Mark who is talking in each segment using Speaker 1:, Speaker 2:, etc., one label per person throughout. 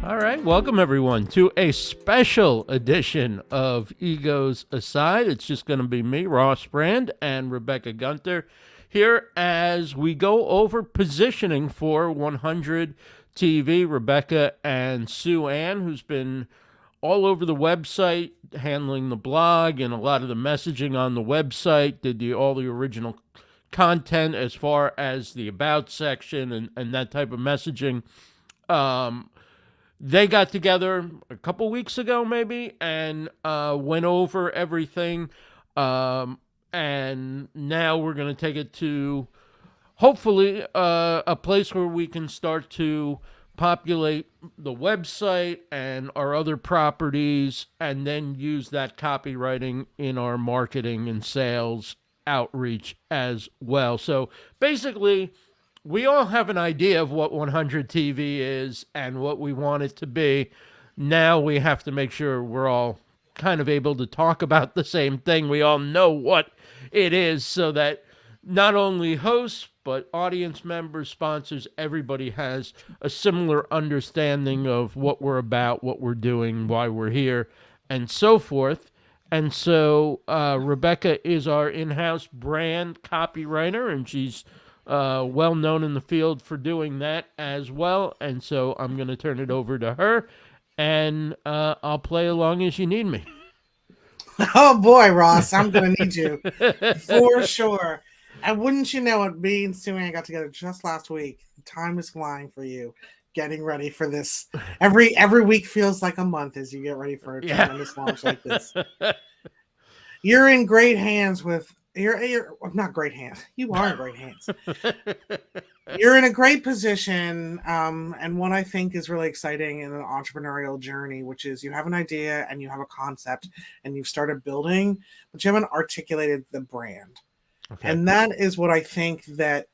Speaker 1: All right, welcome everyone to a special edition of Egos Aside. It's just going to be me, Ross Brand, and Rebecca Gunter here as we go over positioning for 100 TV. Rebecca and Sue Ann, who's been all over the website, handling the blog and a lot of the messaging on the website, did all the original content as far as the about section and that type of messaging. They got together a couple weeks ago, maybe, and went over everything. And now we're going to take it to hopefully a place where we can start to populate the website and our other properties, and then use that copywriting in our marketing and sales outreach as well. So basically, we all have an idea of what 100 TV is and what we want it to be. Now we have to make sure we're all kind of able to talk about the same thing. We all know what it is so that not only hosts, but audience members, sponsors, everybody has a similar understanding of what we're about, what we're doing, why we're here, and so forth. And so Rebecca is our in-house brand copywriter, and she's well known in the field for doing that as well. And so I'm going to turn it over to her, and I'll play along as you need me.
Speaker 2: Oh boy, Ross, I'm going to need you for sure. And wouldn't you know it, me and Sue Ann got together just last week. The time is flying for you, getting ready for this. Every week feels like a month as you get ready for a tremendous launch like this. You're in great hands with you're not great hands. You are in great hands. You're in a great position, and what I think is really exciting in an entrepreneurial journey, which is you have an idea and you have a concept and you've started building, but you haven't articulated the brand. Okay. And that is what I think that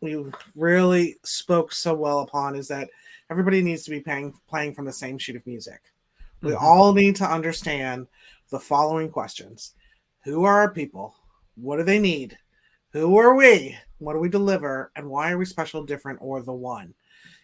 Speaker 2: you really spoke so well upon, is that everybody needs to be playing from the same sheet of music. We all need to understand the following questions. Who are our people? What do they need? Who are we? What do we deliver? And why are we special, different, or the one?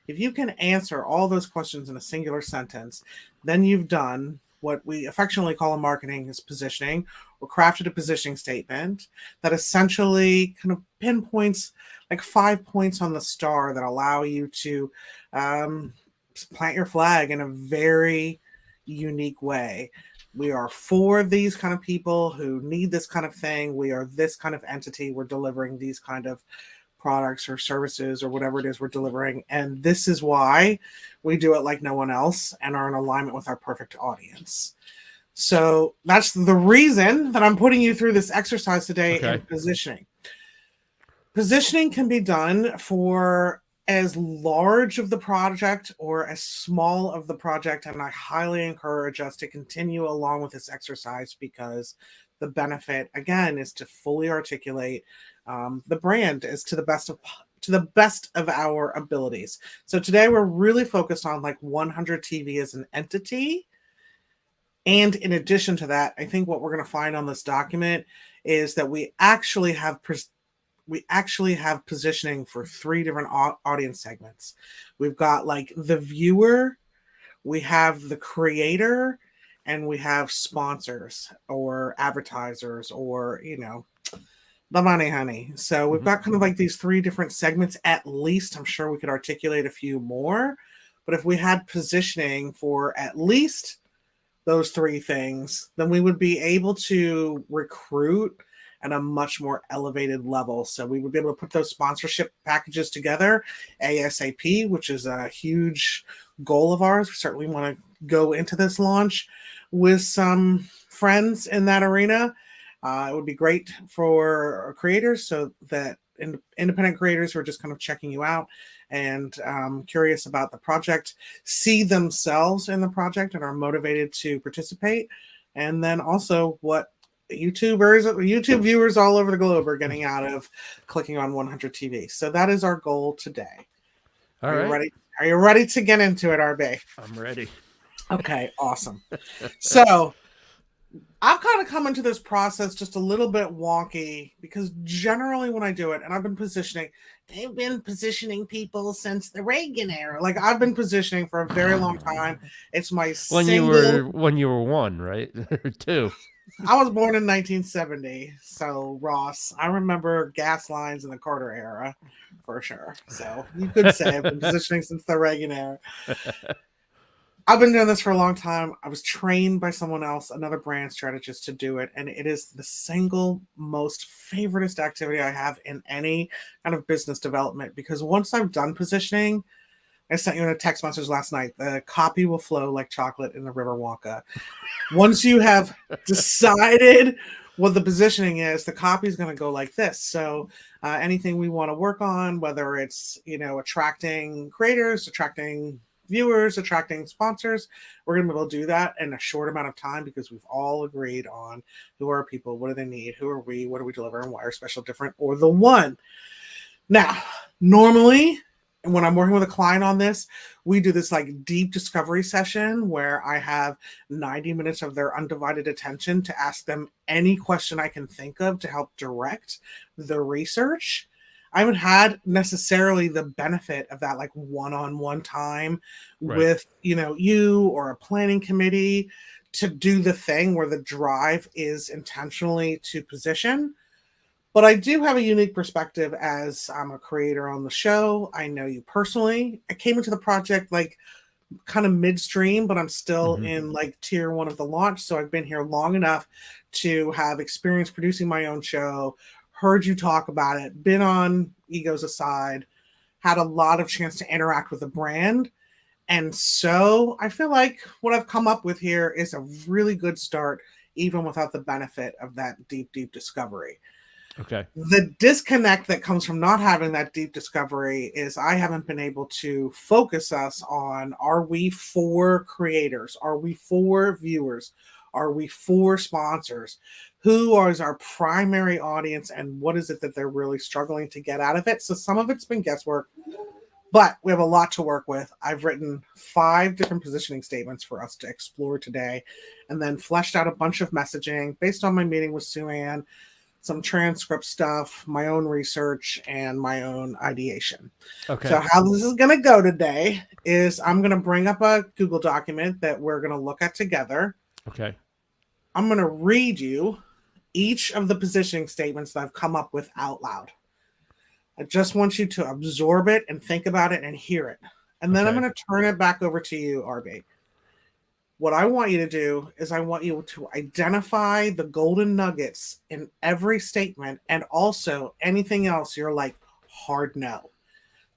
Speaker 2: If you can answer all those questions in a singular sentence, then you've done what we affectionately call in marketing is positioning, or crafted a positioning statement that essentially kind of pinpoints like 5 points on the star that allow you to plant your flag in a very unique way. We are for these kind of people who need this kind of thing. We are this kind of entity. We're delivering these kind of products or services or whatever it is we're delivering. And this is why we do it like no one else and are in alignment with our perfect audience. So that's the reason that I'm putting you through this exercise today in positioning. Positioning can be done for as large of the project or as small of the project, and I highly encourage us to continue along with this exercise because the benefit, again, is to fully articulate the brand is to the best of our abilities. So today we're really focused on like 100 TV as an entity. And in addition to that, I think what we're going to find on this document is that we actually have positioning for 3 different audience segments. We've got like the viewer, we have the creator, and we have sponsors or advertisers or, the money honey. So we've got kind of like these 3 different segments at least. I'm sure we could articulate a few more, but if we had positioning for at least those 3 things, then we would be able to recruit at a much more elevated level. So we would be able to put those sponsorship packages together ASAP, which is a huge goal of ours. We certainly want to go into this launch with some friends in that arena. It would be great for creators, so that independent creators who are just kind of checking you out and curious about the project see themselves in the project and are motivated to participate. And then also what YouTube viewers all over the globe are getting out of clicking on 100 TV. So that is our goal today. Are you ready? Are you ready to get into it, RB?
Speaker 1: I'm ready.
Speaker 2: Okay, awesome. So I've kind of come into this process just a little bit wonky because generally when I do it, and they've been positioning people since the Reagan era. Like I've been positioning for a very long time. It's my single.
Speaker 1: When you were one, right? Or two.
Speaker 2: I was born in 1970, so Ross, I remember gas lines in the Carter era for sure. So you could say I've been positioning since the Reagan era. I've been doing this for a long time. I was trained by someone else, another brand strategist, to do it. And it is the single most favoritist activity I have in any kind of business development because once I've done positioning, I sent you in a text message last night. The copy will flow like chocolate in the River Wonka. Once you have decided what the positioning is, the copy is going to go like this. So anything we want to work on, whether it's attracting creators, attracting viewers, attracting sponsors, we're going to be able to do that in a short amount of time because we've all agreed on who are people, what do they need, who are we, what do we deliver, and why are special, different, or the one. Now, normally, when I'm working with a client on this, we do this like deep discovery session where I have 90 minutes of their undivided attention to ask them any question I can think of to help direct the research. I haven't had necessarily the benefit of that like one-on-one time with, you or a planning committee to do the thing where the drive is intentionally to position. But I do have a unique perspective as I'm a creator on the show. I know you personally. I came into the project like kind of midstream, but I'm still in like tier 1 of the launch. So I've been here long enough to have experience producing my own show, heard you talk about it, been on Egos Aside, had a lot of chance to interact with the brand. And so I feel like what I've come up with here is a really good start, even without the benefit of that deep, deep discovery.
Speaker 1: Okay.
Speaker 2: The disconnect that comes from not having that deep discovery is I haven't been able to focus us on, are we for creators? Are we for viewers? Are we for sponsors? Who is our primary audience and what is it that they're really struggling to get out of it? So some of it's been guesswork, but we have a lot to work with. I've written 5 different positioning statements for us to explore today and then fleshed out a bunch of messaging based on my meeting with Sue Ann, some transcript stuff, my own research, and my own ideation.
Speaker 1: Okay.
Speaker 2: So how this is going to go today is I'm going to bring up a Google document that we're going to look at together.
Speaker 1: Okay.
Speaker 2: I'm going to read you each of the positioning statements that I've come up with out loud. I just want you to absorb it and think about it and hear it. And then I'm going to turn it back over to you, RB. What I want you to do is I want you to identify the golden nuggets in every statement and also anything else you're like, hard no.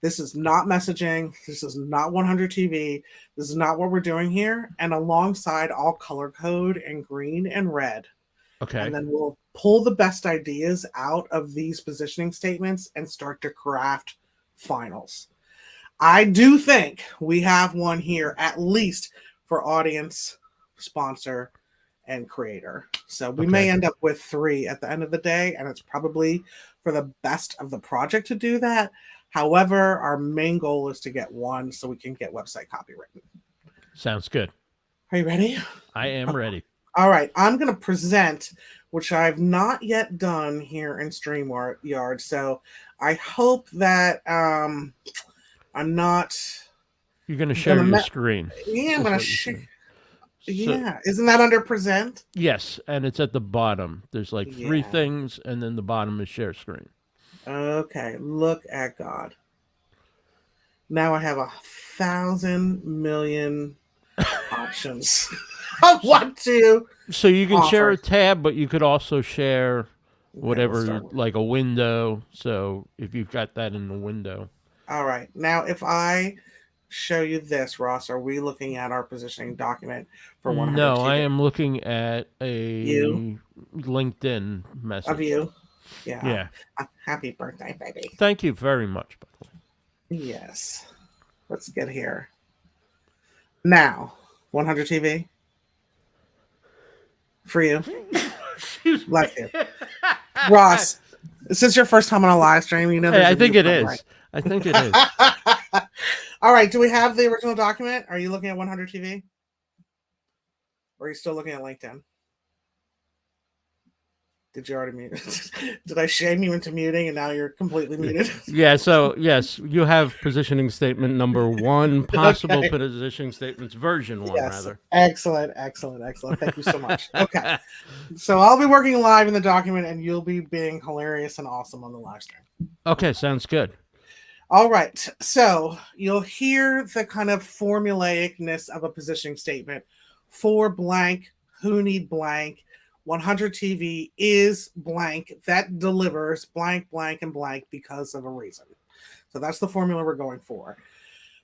Speaker 2: This is not messaging. This is not 100 TV. This is not what we're doing here. And alongside, I'll color code in green and red.
Speaker 1: Okay.
Speaker 2: And then we'll pull the best ideas out of these positioning statements and start to craft finals. I do think we have one here, at least for audience, sponsor, and creator. So we may end up with 3 at the end of the day, and it's probably for the best of the project to do that. However, our main goal is to get 1 so we can get website copy written.
Speaker 1: Sounds good.
Speaker 2: Are you ready?
Speaker 1: I am ready.
Speaker 2: All right. I'm going to present, which I've not yet done here in StreamYard. So I hope that I'm not...
Speaker 1: You're going to share your screen.
Speaker 2: Yeah, I'm going to share. Yeah. Isn't that under present?
Speaker 1: Yes, and it's at the bottom. There's like 3 things, and then the bottom is share screen.
Speaker 2: Okay. Look at God. Now I have 1,000 million options of what to.
Speaker 1: So you can share a tab, but you could also share whatever, like a window. So if you've got that in the window.
Speaker 2: All right. Now, if I show you this, Ross, are we looking at our positioning document for 100
Speaker 1: No,
Speaker 2: TV?
Speaker 1: I am looking at a LinkedIn message.
Speaker 2: Of you? Yeah.
Speaker 1: Yeah.
Speaker 2: Happy birthday, baby.
Speaker 1: Thank you very much, by the way.
Speaker 2: Yes. Let's get here. Now, 100 TV? For you. Like you. Ross, is this your first time on a live stream? You know,
Speaker 1: I think it is. Right? I think it is.
Speaker 2: All right. Do we have the original document? Are you looking at 100 TV? Or are you still looking at LinkedIn? Did you already mute? Did I shame you into muting and now you're completely muted?
Speaker 1: Yeah, so yes, you have positioning statement number 1, possible
Speaker 2: Okay.
Speaker 1: positioning statements version 1,
Speaker 2: Yes.
Speaker 1: rather.
Speaker 2: Excellent. Thank you so much. Okay. So I'll be working live in the document and you'll be being hilarious and awesome on the live stream.
Speaker 1: Okay, sounds good.
Speaker 2: All right. So you'll hear the kind of formulaicness of a positioning statement for blank, who need blank. 100 TV is blank that delivers blank, blank, and blank because of a reason. So that's the formula we're going for.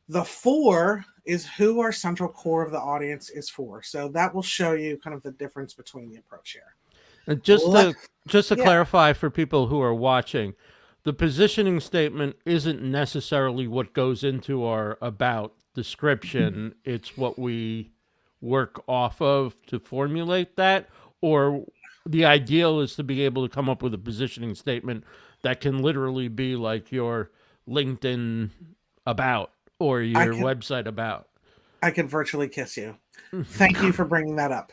Speaker 2: The 4 is who our central core of the audience is for. So that will show you kind of the difference between the approach here.
Speaker 1: And just to
Speaker 2: Yeah.
Speaker 1: clarify for people who are watching, the positioning statement isn't necessarily what goes into our about description. It's what we work off of to formulate that, or the ideal is to be able to come up with a positioning statement that can literally be like your LinkedIn about or your website about.
Speaker 2: I can virtually kiss you. Thank you for bringing that up.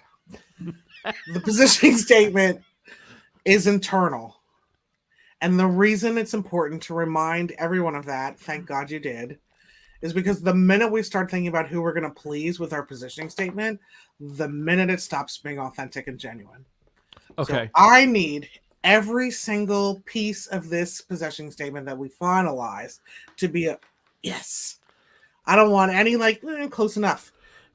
Speaker 2: The positioning statement is internal. And the reason it's important to remind everyone of that, thank God you did, is because the minute we start thinking about who we're going to please with our positioning statement, the minute it stops being authentic and genuine.
Speaker 1: Okay.
Speaker 2: So I need every single piece of this positioning statement that we finalize to be a yes. I don't want any close enough,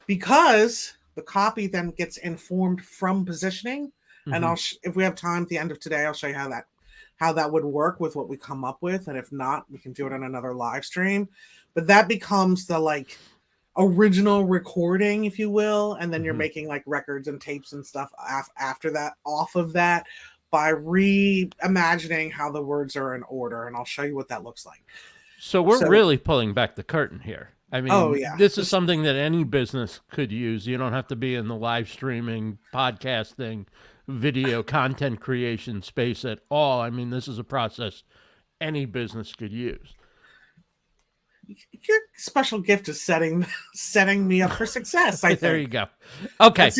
Speaker 2: because the copy then gets informed from positioning. And if we have time at the end of today, I'll show you how that would work with what we come up with. And if not, we can do it on another live stream. But that becomes the original recording, if you will. And then you're making records and tapes and stuff after that, off of that, by reimagining how the words are in order. And I'll show you what that looks like.
Speaker 1: So we're really pulling back the curtain here. I mean, this is something that any business could use. You don't have to be in the live streaming, podcasting, video content creation space at all. I mean, this is a process any business could use.
Speaker 2: Your special gift is setting me up for success. I think.
Speaker 1: There you go. Okay.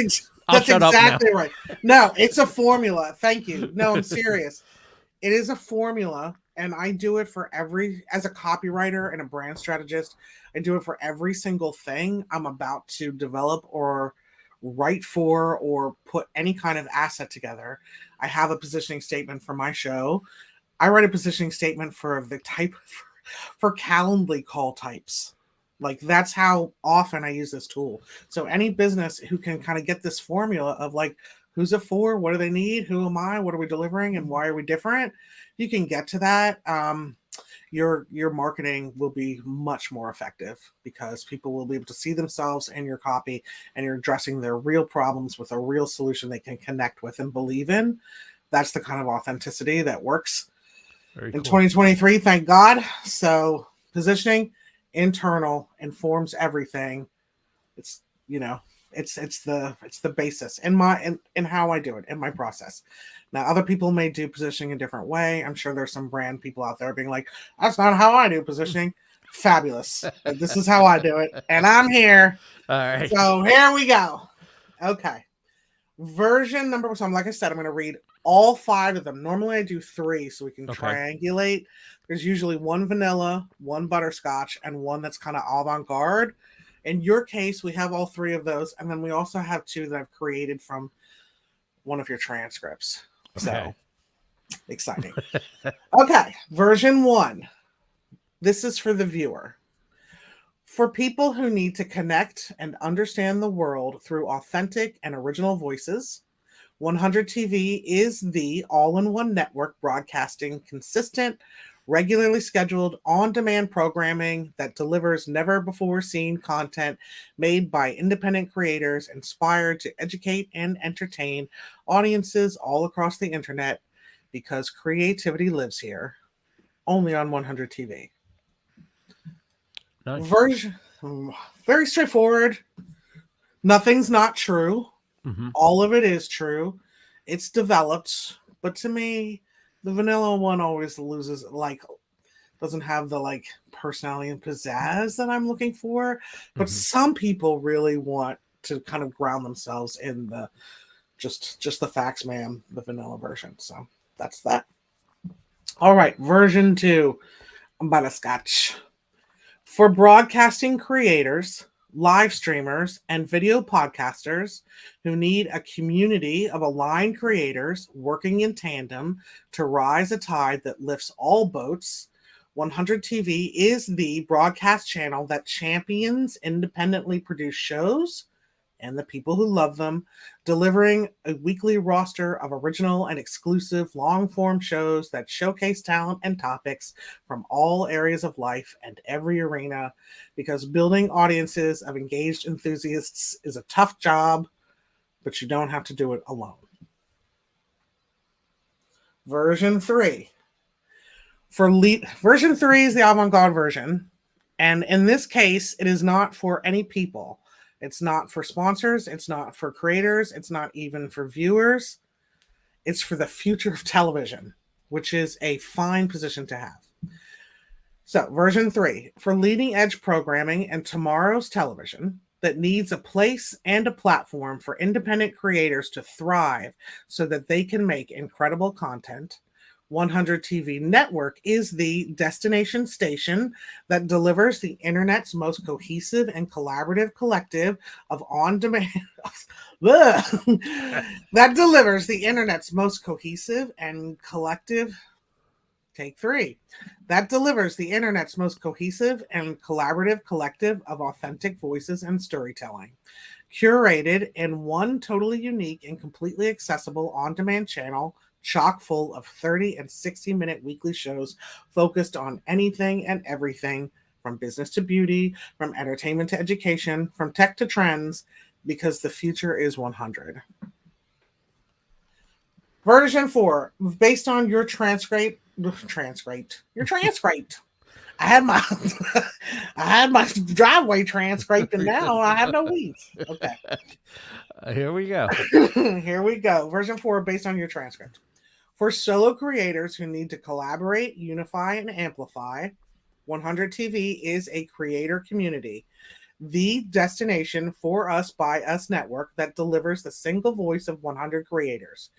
Speaker 2: That's exactly right. No, it's a formula. Thank you. No, I'm serious. It is a formula, and I do it for as a copywriter and a brand strategist, I do it for every single thing I'm about to develop or write for or put any kind of asset together. I have a positioning statement for my show. I write a positioning statement for the type for Calendly call types. That's how often I use this tool. So any business who can kind of get this formula of who's it for, what do they need, who am I, what are we delivering, and why are we different, you can get to that. Your marketing will be much more effective because people will be able to see themselves in your copy, and you're addressing their real problems with a real solution they can connect with and believe in. That's the kind of authenticity that works in 2023, thank God. So positioning, internal, informs everything. It's it's the basis in how I do it in my process. Now, other people may do positioning a different way. I'm sure there's some brand people out there being like, that's not how I do positioning. Fabulous. This is how I do it. And I'm here.
Speaker 1: All right.
Speaker 2: So here we go. Okay. Version number, so like I said, I'm going to read all 5 of them. Normally I do 3 so we can triangulate. There's usually one vanilla, one butterscotch, and one that's kind of avant-garde. In your case, we have all 3 of those, and then we also have 2 that I've created from one of your transcripts. So exciting. Okay, version 1. This is for the viewer. For people who need to connect and understand the world through authentic and original voices, 100 TV is the all-in-one network broadcasting consistent, regularly scheduled, on-demand programming that delivers never-before-seen content made by independent creators inspired to educate and entertain audiences all across the internet, because creativity lives here, only on 100 TV.
Speaker 1: Nice.
Speaker 2: Version, very straightforward. Nothing's not true. All of it is true. It's developed, but to me, the vanilla one always loses, doesn't have the personality and pizzazz that I'm looking for. But some people really want to kind of ground themselves in the Just the facts, ma'am, the vanilla version. So that's that. All right, version 2, butterscotch. For broadcasting creators, live streamers, and video podcasters who need a community of aligned creators working in tandem to rise a tide that lifts all boats, 100 TV is the broadcast channel that champions independently produced shows and the people who love them, delivering a weekly roster of original and exclusive long form shows that showcase talent and topics from all areas of life and every arena. Because building audiences of engaged enthusiasts is a tough job, but you don't have to do it alone. Version 3. Version 3 is the avant-garde version, and in this case, it is not for any people. It's not for sponsors. It's not for creators. It's not even for viewers. It's for the future of television, which is a fine position to have. So, version 3, for leading edge programming and tomorrow's television that needs a place and a platform for independent creators to thrive so that they can make incredible content. 100 TV Network is the destination station that delivers the internet's most cohesive and collaborative collective of on-demand that delivers the internet's most cohesive and collective take 3 that delivers the internet's most cohesive and collaborative collective of authentic voices and storytelling, curated in one totally unique and completely accessible on-demand channel chock full of 30 and 60-minute weekly shows focused on anything and everything, from business to beauty, from entertainment to education, from tech to trends, because the future is 100. Version 4, based on your transcript. I had my driveway transcript, and now I have no weeds. Okay.
Speaker 1: Here we go.
Speaker 2: Here we go. Version 4, based on your transcript. For solo creators who need to collaborate, unify, and amplify, 100 TV is a creator community, the destination for us by us network that delivers the single voice of 100 creators,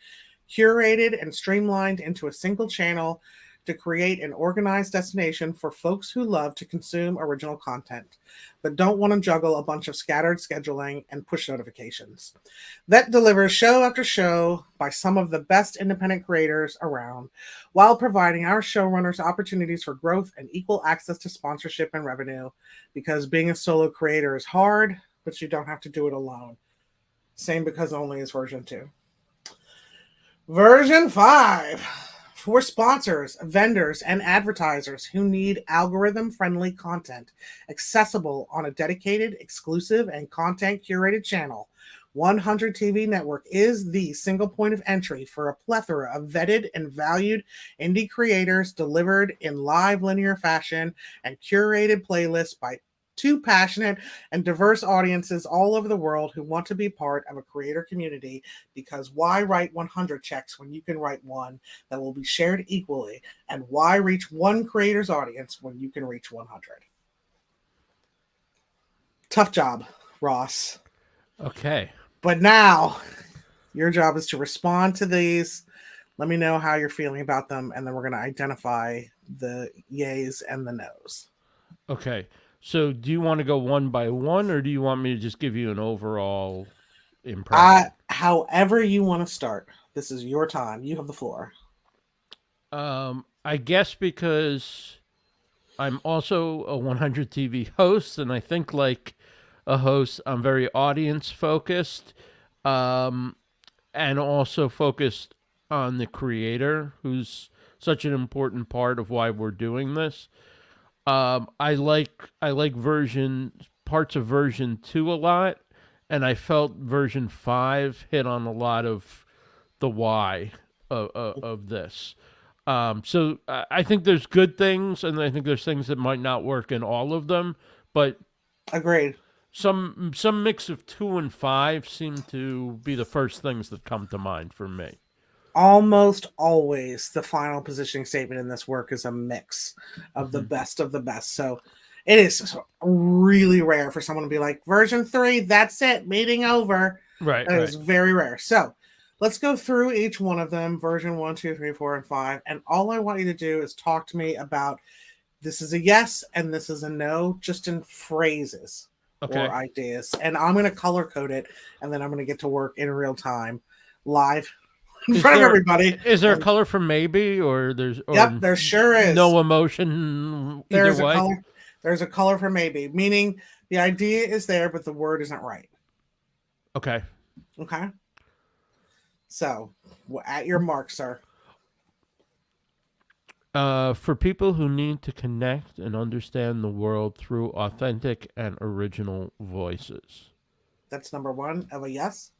Speaker 2: curated and streamlined into a single channel to create an organized destination for folks who love to consume original content, but don't want to juggle a bunch of scattered scheduling and push notifications. That delivers show after show by some of the best independent creators around, while providing our showrunners opportunities for growth and equal access to sponsorship and revenue, because being a solo creator is hard, but you don't have to do it alone. Same because only is version 2. Version 5. For sponsors, vendors, and advertisers who need algorithm-friendly content accessible on a dedicated, exclusive, and content-curated channel, 100 TV Network is the single point of entry for a plethora of vetted and valued indie creators delivered in live linear fashion and curated playlists by two passionate and diverse audiences all over the world who want to be part of a creator community, because why write 100 checks when you can write one that will be shared equally? And why reach one creator's audience when you can reach 100? Tough job, Ross.
Speaker 1: Okay.
Speaker 2: But now your job is to respond to these. Let me know how you're feeling about them, and then we're going to identify the yays and the nos.
Speaker 1: Okay. So do you want to go one by one, or do you want me to just give you an overall impression?
Speaker 2: However you want to start. This is your time. You have the floor.
Speaker 1: I guess because I'm also a 100 TV host, and I think like a host, I'm very audience focused, and also focused on the creator, who's such an important part of why we're doing this. I like parts of version 2 a lot, and I felt version 5 hit on a lot of the why of this. So I think there's good things, and I think there's things that might not work in all of them, but
Speaker 2: agreed.
Speaker 1: Some mix of 2 and 5 seem to be the first things that come to mind for me.
Speaker 2: Almost always the final positioning statement in this work is a mix of the best of the best. So it is really rare for someone to be like, version 3, that's it, meeting over.
Speaker 1: Right.
Speaker 2: That is very rare. So Let's go through each one of them, version 1, 2, 3, 4, and 5. And all I want you to do is talk to me about this is a yes and this is a no, just in phrases
Speaker 1: Okay.
Speaker 2: or ideas. And I'm going to color code it, and then I'm going to get to work in real time, live in front of everybody.
Speaker 1: Is there a
Speaker 2: And
Speaker 1: color for maybe, or there's
Speaker 2: yep, there sure is.
Speaker 1: no emotion either
Speaker 2: There's a
Speaker 1: way?
Speaker 2: color. There's a color for maybe, meaning the idea is there, but the word isn't right.
Speaker 1: Okay.
Speaker 2: Okay. So, at your mark, sir.
Speaker 1: For people who need to connect and understand the world through authentic and original voices.
Speaker 2: That's number one of a yes.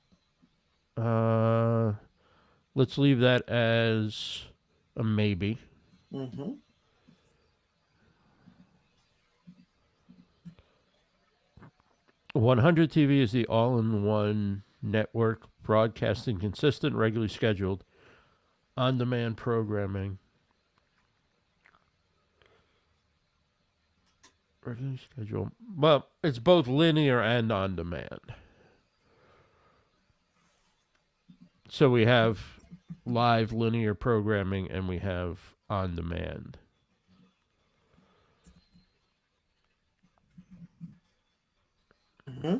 Speaker 1: Let's leave that as a maybe.
Speaker 2: Mm-hmm.
Speaker 1: 100 TV is the all-in-one network broadcasting consistent, regularly scheduled, on-demand programming. Regularly scheduled. Well, it's both linear and on-demand. So we have live linear programming and we have on-demand.
Speaker 2: Mm-hmm.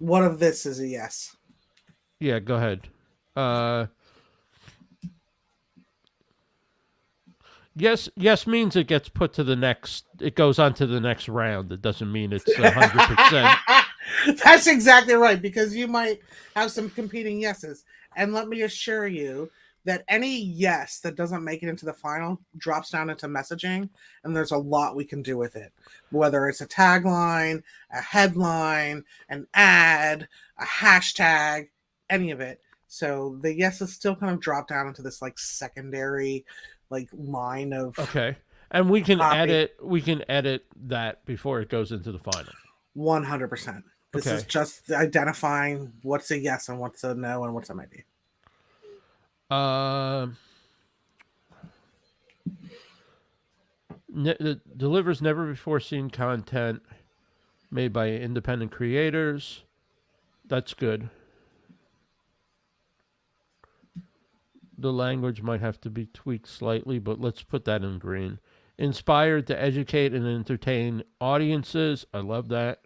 Speaker 2: What of this is a yes?
Speaker 1: Yeah, go ahead. Yes means it gets put to the next. It goes on to the next round. It doesn't mean it's 100%.
Speaker 2: That's exactly right, because you might have some competing yeses. And let me assure you that any yes that doesn't make it into the final drops down into messaging, and there's a lot we can do with it. Whether it's a tagline, a headline, an ad, a hashtag, any of it. So the yeses still kind of drop down into this like secondary like line of
Speaker 1: Okay, and we can
Speaker 2: copy.
Speaker 1: edit. We can edit that before it goes into the final.
Speaker 2: 100%. This
Speaker 1: Okay.
Speaker 2: is just identifying what's a yes and what's a no and what's a maybe.
Speaker 1: Delivers never before seen content made by independent creators. That's good. The language might have to be tweaked slightly, but let's put that in green. Inspired to educate and entertain audiences. I love that.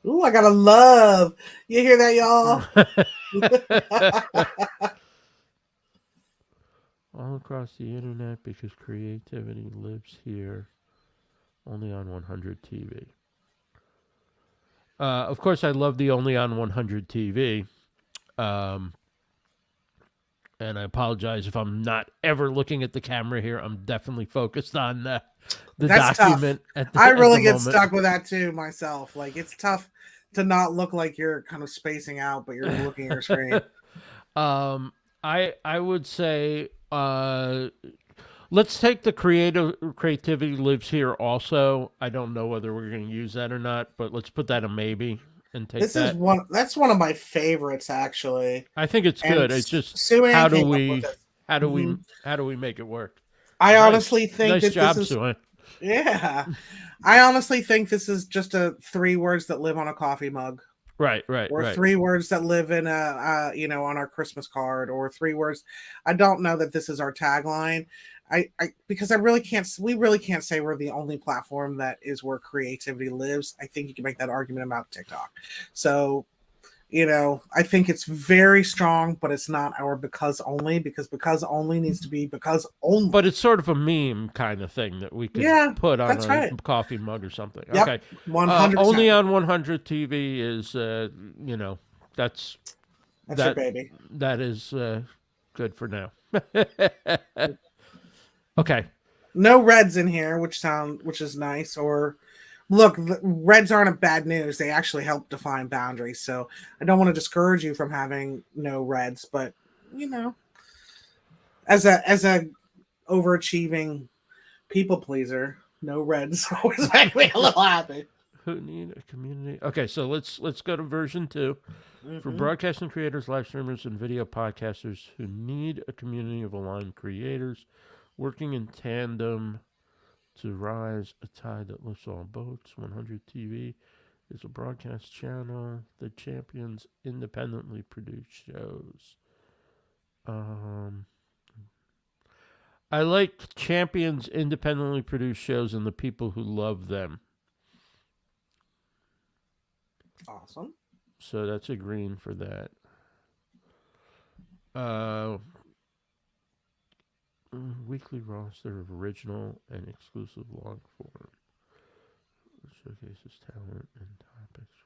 Speaker 2: Ooh, I gotta love. You hear that, y'all?
Speaker 1: All across the internet because creativity lives here. Only on 100 TV. Of course, I love the only on 100 TV. And I apologize if I'm not ever looking at the camera here. I'm definitely focused on the
Speaker 2: That's
Speaker 1: document.
Speaker 2: I really get
Speaker 1: moment.
Speaker 2: stuck with that too myself. Like it's tough to not look like you're kind of spacing out, but you're looking at your screen.
Speaker 1: I would say let's take the creativity lives here also. I don't know whether we're going to use that or not, but let's put that a maybe and take
Speaker 2: This
Speaker 1: that.
Speaker 2: is that's one of my favorites actually.
Speaker 1: I think it's
Speaker 2: And
Speaker 1: good. It's just
Speaker 2: Sue Ann
Speaker 1: how do
Speaker 2: came up
Speaker 1: we
Speaker 2: with it.
Speaker 1: how do
Speaker 2: Mhm.
Speaker 1: we how do we make it work?
Speaker 2: I
Speaker 1: Nice.
Speaker 2: honestly think
Speaker 1: Nice
Speaker 2: that
Speaker 1: job,
Speaker 2: this is
Speaker 1: Sue Ann.
Speaker 2: yeah. I honestly think this is just a 3 words that live on a coffee mug.
Speaker 1: Right.
Speaker 2: Or 3 words that live in a on our Christmas card, or 3 words. I don't know that this is our tagline. I because we really can't say we're the only platform that is where creativity lives. I think you can make that argument about TikTok. So, I think it's very strong, but it's not our because only needs to be because only.
Speaker 1: But it's sort of a meme kind of thing that we could put on
Speaker 2: that's
Speaker 1: a
Speaker 2: right.
Speaker 1: coffee mug or something.
Speaker 2: Yep,
Speaker 1: Okay.
Speaker 2: 100%.
Speaker 1: Only on 100 TV is, that's
Speaker 2: your baby.
Speaker 1: That is good for now. Okay.
Speaker 2: No reds in here, which is nice. Or look, reds aren't a bad news. They actually help define boundaries. So I don't want to discourage you from having no reds, but as a overachieving people pleaser, no reds always make me a little happy.
Speaker 1: Who need a community? Okay, so let's go to version 2. For broadcasting creators, live streamers, and video podcasters who need a community of aligned creators working in tandem to rise a tide that lifts all boats. 100 TV is a broadcast channel that champions independently produced shows. Um, I like champions independently produced shows and the people who love them.
Speaker 2: Awesome.
Speaker 1: So that's a green for that. Uh, Weekly roster of original and exclusive long form showcases talent and topics.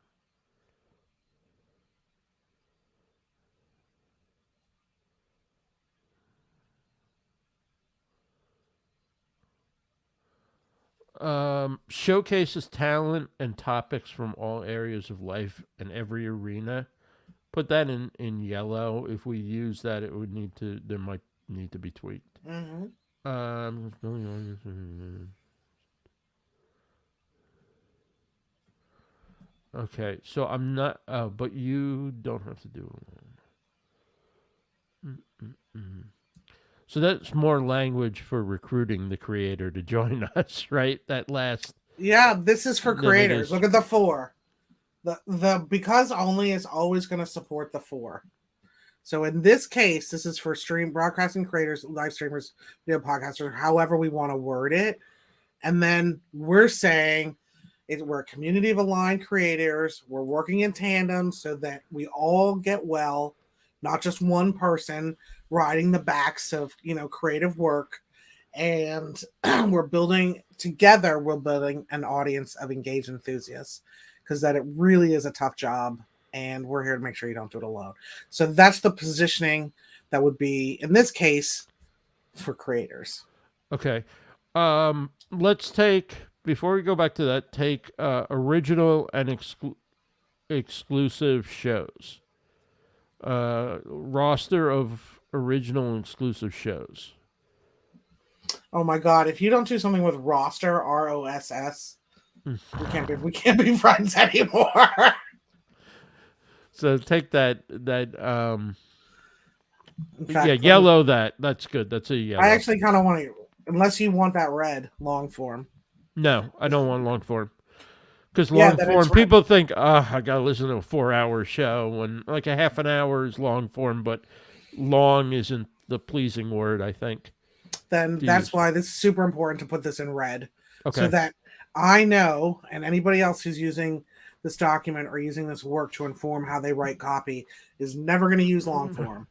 Speaker 1: Showcases talent and topics from all areas of life and every arena. Put that in yellow. If we use that, it would need to. There might need to be tweaked.
Speaker 2: Mm-hmm.
Speaker 1: Okay, so I'm not. But you don't have to do it. Mm-mm-mm. So that's more language for recruiting the creator to join us, right? That last.
Speaker 2: Yeah, this is for
Speaker 1: Then it
Speaker 2: creators.
Speaker 1: is-
Speaker 2: Look at the 4. The because only is always going to support the 4. So in this case, this is for broadcasting creators, live streamers, video podcasters, however we want to word it. And then we're saying we're a community of aligned creators. We're working in tandem so that we all get well, not just one person riding the backs of creative work. And we're building together. We're building an audience of engaged enthusiasts because that it really is a tough job. And we're here to make sure you don't do it alone. So that's the positioning that would be, in this case, for creators.
Speaker 1: Okay. Let's take, before we go back to that, take original and exclusive shows. Roster of original and exclusive shows.
Speaker 2: Oh my God! If you don't do something with roster, ROSS, we can't be friends anymore.
Speaker 1: So take that
Speaker 2: In fact,
Speaker 1: yeah, yellow that's good. That's a yellow.
Speaker 2: I actually kind of want to, unless you want that red long form.
Speaker 1: No, I don't want long form. Because
Speaker 2: Yeah,
Speaker 1: long
Speaker 2: then
Speaker 1: form,
Speaker 2: it's red.
Speaker 1: people think, I gotta listen to a 4-hour show, and like a half an hour is long form, but long isn't the pleasing word, I think.
Speaker 2: Then that's why this is super important to put this in red,
Speaker 1: Okay.
Speaker 2: so that I know, and anybody else who's using this document or using this work to inform how they write copy is never going to use long form.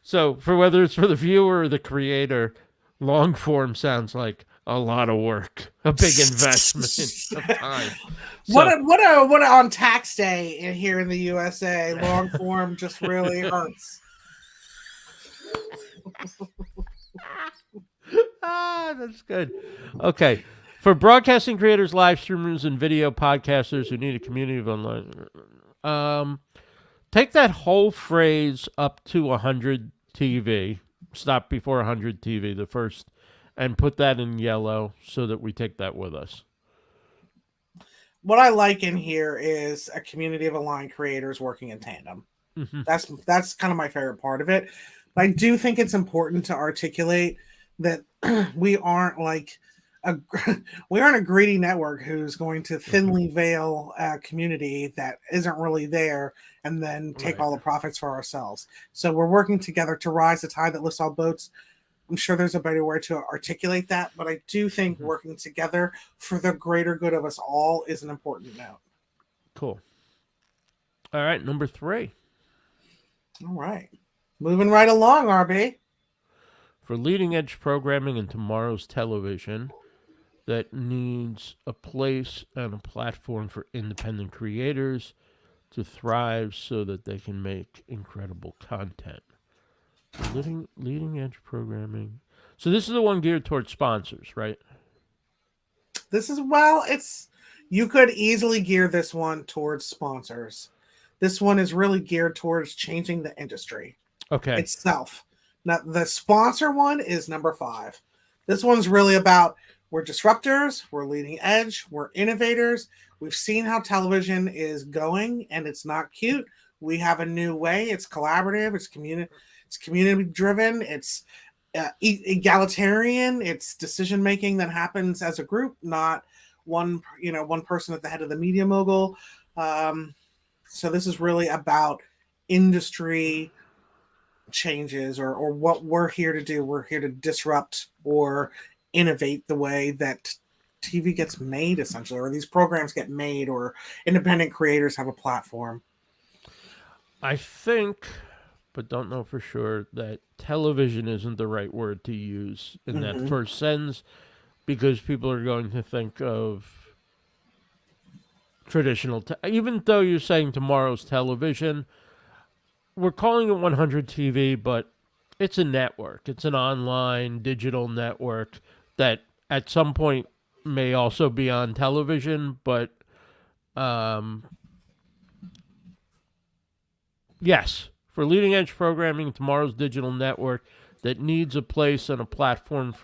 Speaker 1: So for whether it's for the viewer or the creator, long form sounds like a lot of work, a big investment of time.
Speaker 2: What on tax day here in the USA, long form just really hurts.
Speaker 1: That's good. Okay. For broadcasting creators, live streamers, and video podcasters who need a community of online, take that whole phrase up to 100 TV. Stop before 100 TV, the first, and put that in yellow so that we take that with us.
Speaker 2: What I like in here is a community of aligned creators working in tandem.
Speaker 1: Mm-hmm.
Speaker 2: That's kind of my favorite part of it. But I do think it's important to articulate that we aren't like we aren't a greedy network who's going to thinly veil a community that isn't really there and then take all the profits for ourselves. So we're working together to rise the tide that lifts all boats. I'm sure there's a better way to articulate that, but I do think working together for the greater good of us all is an important note.
Speaker 1: Cool. All right, number 3.
Speaker 2: All right. Moving right along, RB.
Speaker 1: For leading edge programming in tomorrow's television that needs a place and a platform for independent creators to thrive so that they can make incredible content. Leading edge programming. So this is the one geared towards sponsors, right?
Speaker 2: This is, you could easily gear this one towards sponsors. This one is really geared towards changing the industry itself. Now, the sponsor one is number 5. This one's really about we're disruptors, we're leading edge, we're innovators. We've seen how television is going, and it's not cute. We have a new way. It's collaborative. It's community driven. It's egalitarian. It's decision making that happens as a group, not one person at the head of the media mogul. So this is really about industry changes, or what we're here to do. We're here to disrupt or innovate the way that TV gets made, essentially, or these programs get made, or independent creators have a platform.
Speaker 1: I think, but don't know for sure, that television isn't the right word to use in that first sentence, because people are going to think of traditional, even though you're saying tomorrow's television, we're calling it 100 TV, but it's a network. It's an online digital network that at some point may also be on television, but yes, for leading edge programming, tomorrow's digital network that needs a place and a platform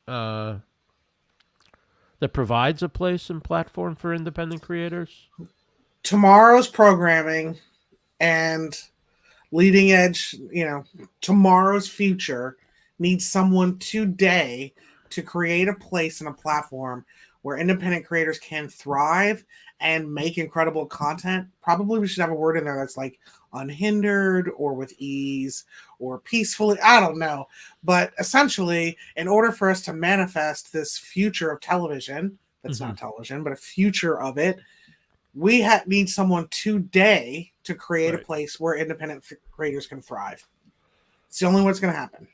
Speaker 1: that provides a place and platform for independent creators.
Speaker 2: Tomorrow's programming and leading edge, tomorrow's future needs someone today to create a place and a platform where independent creators can thrive and make incredible content. Probably we should have a word in there that's like unhindered or with ease or peacefully. I don't know. But essentially, in order for us to manifest this future of television, that's not television, but a future of it, we need someone today to create a place where independent creators can thrive. It's the only way it's going to happen.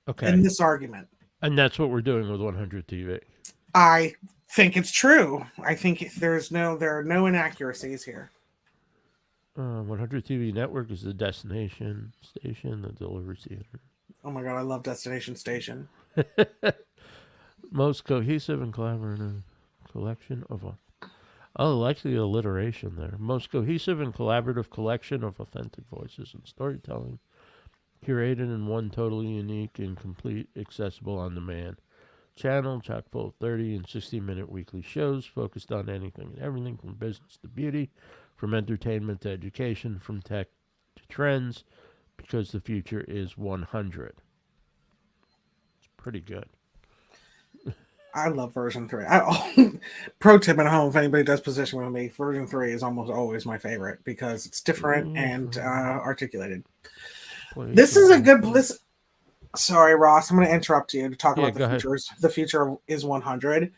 Speaker 1: Okay.
Speaker 2: In this argument.
Speaker 1: And that's what we're doing with 100 TV.
Speaker 2: I think it's true. I think there are no inaccuracies here.
Speaker 1: 100 TV network is the destination station that delivers theater.
Speaker 2: Oh my god, I love Destination Station.
Speaker 1: Most cohesive and collaborative collection of I like the alliteration there. Most cohesive and collaborative collection of authentic voices and storytelling, curated in one totally unique and complete, accessible on-demand channel, chock full of 30 and 60-minute weekly shows focused on anything and everything from business to beauty, from entertainment to education, from tech to trends, because the future is 100. It's pretty good.
Speaker 2: I love version 3. Pro tip at home, if anybody does position with me, version 3 is almost always my favorite because it's different and articulated. This is a good... Sorry, Ross, I'm going to interrupt you to talk about the futures. The future is 100.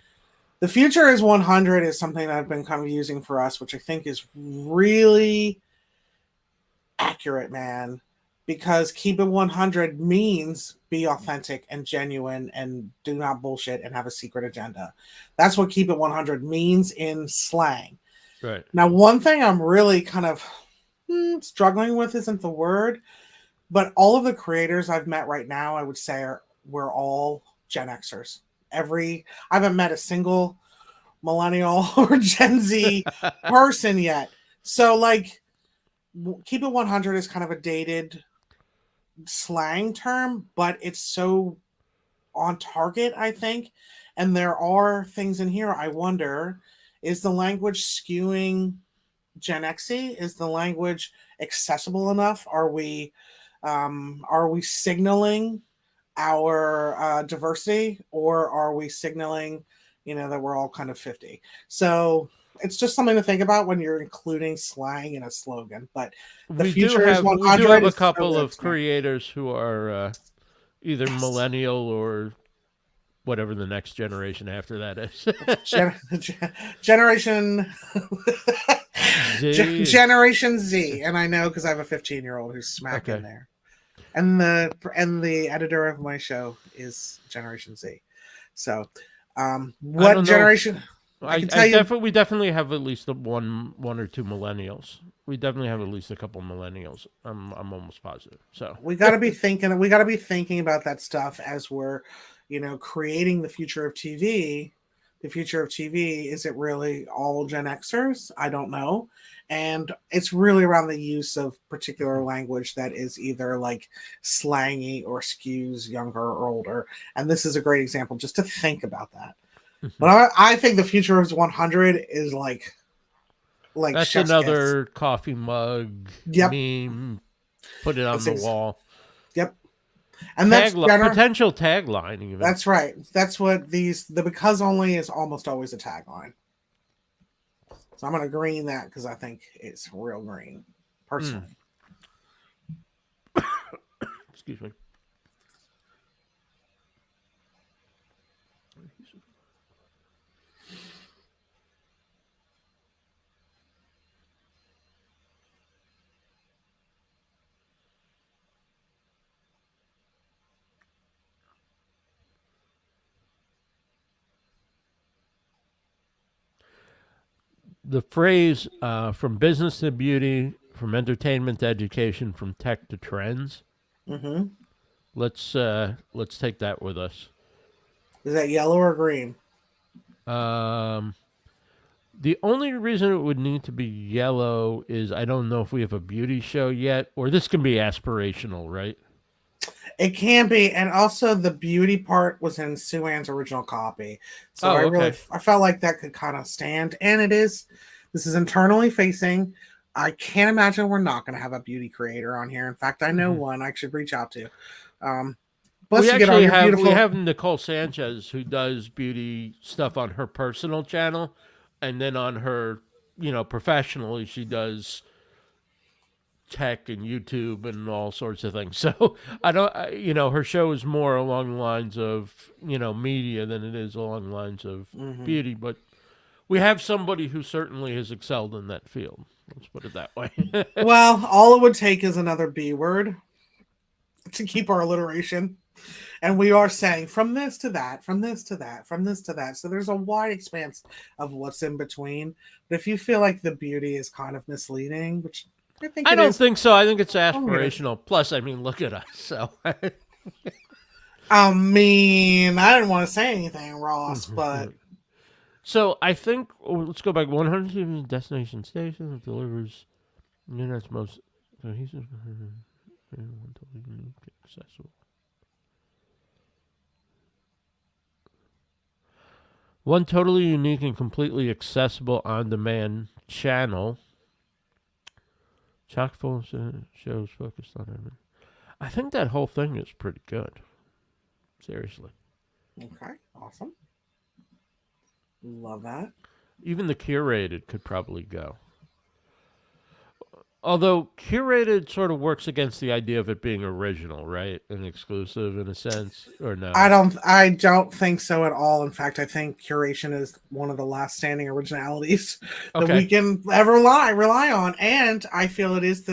Speaker 2: The future is 100 is something that I've been kind of using for us, which I think is really accurate, man. Because keep it 100 means be authentic and genuine and do not bullshit and have a secret agenda. That's what keep it 100 means in slang.
Speaker 1: Right.
Speaker 2: Now, one thing I'm really kind of struggling with isn't the word, but all of the creators I've met right now, I would say we're all Gen Xers. I haven't met a single millennial or Gen Z person yet. So, like, keep it 100 is kind of a dated slang term, but it's so on target, I think. And there are things in here. I wonder, is the language skewing Gen X-y? Is the language accessible enough? Are we signaling our diversity, or are we signaling, that we're all kind of 50? So it's just something to think about when you're including slang in a slogan. But the future is 100.
Speaker 1: We do have a couple of creators who are either millennial or whatever the next generation after that is.
Speaker 2: Generation
Speaker 1: Z.
Speaker 2: Generation Z, and I know because I have a 15-year-old who's smack in there. And the editor of my show is Generation Z. So, what generation?
Speaker 1: I can tell you, we definitely have at least one or two millennials. We definitely have at least a couple millennials. I'm almost positive. So
Speaker 2: we got to be thinking. We got to be thinking about that stuff as we're, creating the future of TV. The future of TV, is it really all Gen Xers? I don't know. And it's really around the use of particular language that is either like slangy or skews younger or older. And this is a great example just to think about that. Mm-hmm. But I think the future of 100 is like
Speaker 1: that's another coffee mug meme. Put it on the wall.
Speaker 2: Yep. And that's
Speaker 1: Potential tagline, even.
Speaker 2: That's right. That's what the because only is almost always a tagline. So I'm going to green that because I think it's real green, personally.
Speaker 1: Excuse me. The phrase from business to beauty, from entertainment to education, from tech to trends.
Speaker 2: Mm-hmm.
Speaker 1: Let's take that with us.
Speaker 2: Is that yellow or green?
Speaker 1: The only reason it would need to be yellow is I don't know if we have a beauty show yet, or this can be aspirational, right?
Speaker 2: It can be, and also the beauty part was in Sue Ann's original copy, so I felt like that could kind of stand, and it is. This is internally facing. I can't imagine we're not going to have a beauty creator on here. In fact, I know one I should reach out to.
Speaker 1: We actually have Nicole Sanchez, who does beauty stuff on her personal channel, and then on her, professionally, she does tech and YouTube and all sorts of things. So her show is more along the lines of, media than it is along the lines of beauty. But we have somebody who certainly has excelled in that field. Let's put it that way.
Speaker 2: Well, all it would take is another B word to keep our alliteration. And we are saying from this to that, from this to that, from this to that. So there's a wide expanse of what's in between. But if you feel like the beauty is kind of misleading, which
Speaker 1: I don't think so. I think it's aspirational. Plus, look at us. So,
Speaker 2: I didn't want to say anything, Ross, but
Speaker 1: so I think let's go back. 100 destination station that delivers internet's most cohesive, unique, accessible. One totally unique and completely accessible on-demand channel. Chock full of shows focused on everything. I think that whole thing is pretty good. Seriously.
Speaker 2: Okay, awesome. Love that.
Speaker 1: Even the curated could probably go. Although curated sort of works against the idea of it being original, right? And exclusive in a sense, or no?
Speaker 2: I don't think so at all. In fact, I think curation is one of the last standing originalities that we can ever rely on. And I feel it is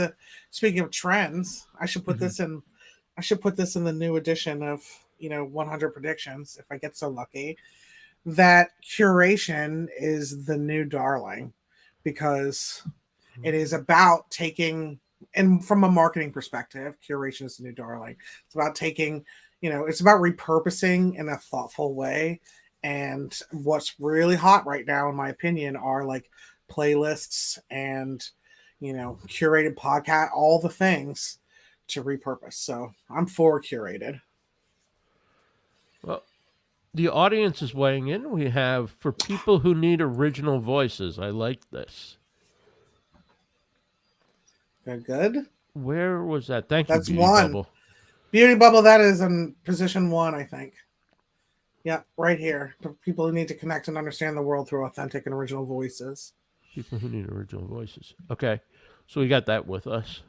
Speaker 2: speaking of trends, I should put this in the new edition of 100 predictions if I get so lucky. That curation is the new darling, because it is about taking, and from a marketing perspective, curation is the new darling. It's about taking, it's about repurposing in a thoughtful way. And what's really hot right now, in my opinion, are like playlists and, curated podcast, all the things to repurpose. So I'm for curated.
Speaker 1: Well, the audience is weighing in. We have, for people who need original voices, I like this.
Speaker 2: Good.
Speaker 1: Where was that? Thank you,
Speaker 2: That's Beauty Bubble. Beauty Bubble, that is in position 1, I think. Yeah, right here. For people who need to connect and understand the world through authentic and original voices.
Speaker 1: People who need original voices. Okay. So we got that with us.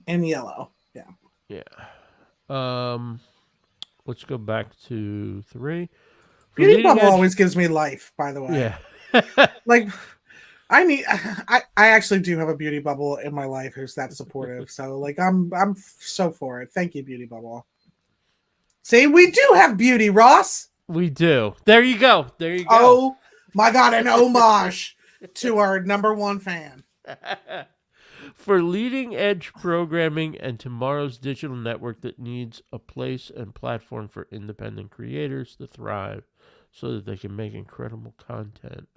Speaker 2: In yellow. Yeah.
Speaker 1: Yeah. Let's go back to 3.
Speaker 2: Beauty Bubble always gives me life, by the way.
Speaker 1: Yeah.
Speaker 2: Like, I actually do have a Beauty Bubble in my life who's that supportive. So like I'm so for it. Thank you, Beauty Bubble. See, we do have beauty, Ross.
Speaker 1: We do. There you go.
Speaker 2: Oh my God, an homage to our number 1 fan.
Speaker 1: For leading edge programming and tomorrow's digital network that needs a place and platform for independent creators to thrive so that they can make incredible content.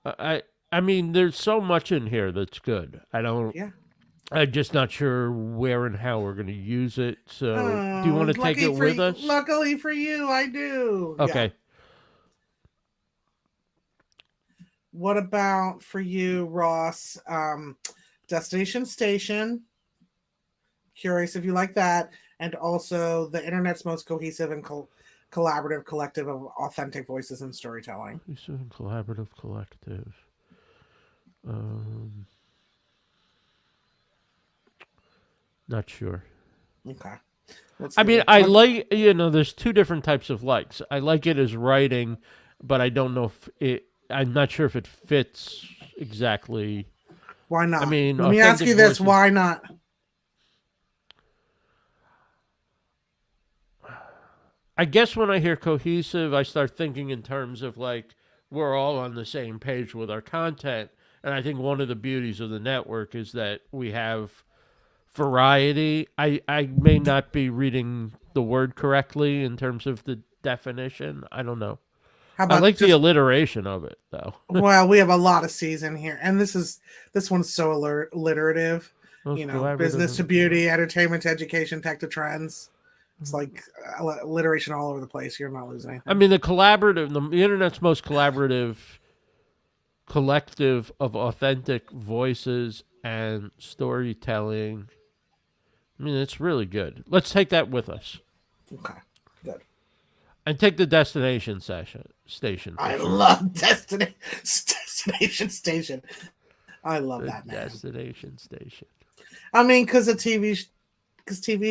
Speaker 1: There's so much in here that's good. I'm just not sure where and how we're going to use it. So, do you want to take it with us?
Speaker 2: Luckily for you, I do.
Speaker 1: Okay.
Speaker 2: Yeah. What about for you, Ross? Destination Station, Curious if you like that, and also the internet's most cohesive and collaborative collective of authentic voices and storytelling.
Speaker 1: Collaborative collective. Um, Not sure.
Speaker 2: Okay.
Speaker 1: I mean, I like, there's two different types of likes. I like it as writing, but I don't know if I'm not sure if it fits exactly.
Speaker 2: Why not?
Speaker 1: I mean,
Speaker 2: let me ask you this:
Speaker 1: voices,
Speaker 2: why not?
Speaker 1: I guess when I hear cohesive, I start thinking in terms of like we're all on the same page with our content. And I think one of the beauties of the network is that we have variety. I may not be reading the word correctly in terms of the definition. I don't know.
Speaker 2: How
Speaker 1: I
Speaker 2: about
Speaker 1: like the
Speaker 2: just
Speaker 1: alliteration of it though.
Speaker 2: well, we have a lot of season here, and this one's so alliterative.
Speaker 1: Most
Speaker 2: Business to
Speaker 1: collaborative.
Speaker 2: beauty, entertainment to education, tech to trends. It's like alliteration all over the place. You're not losing anything.
Speaker 1: I mean, the internet's most collaborative collective of authentic voices and storytelling. I mean, it's really good. Let's take that with us.
Speaker 2: Okay, good.
Speaker 1: And take the destination station.
Speaker 2: I love destination station. I love that name.
Speaker 1: Destination station.
Speaker 2: I mean, because TV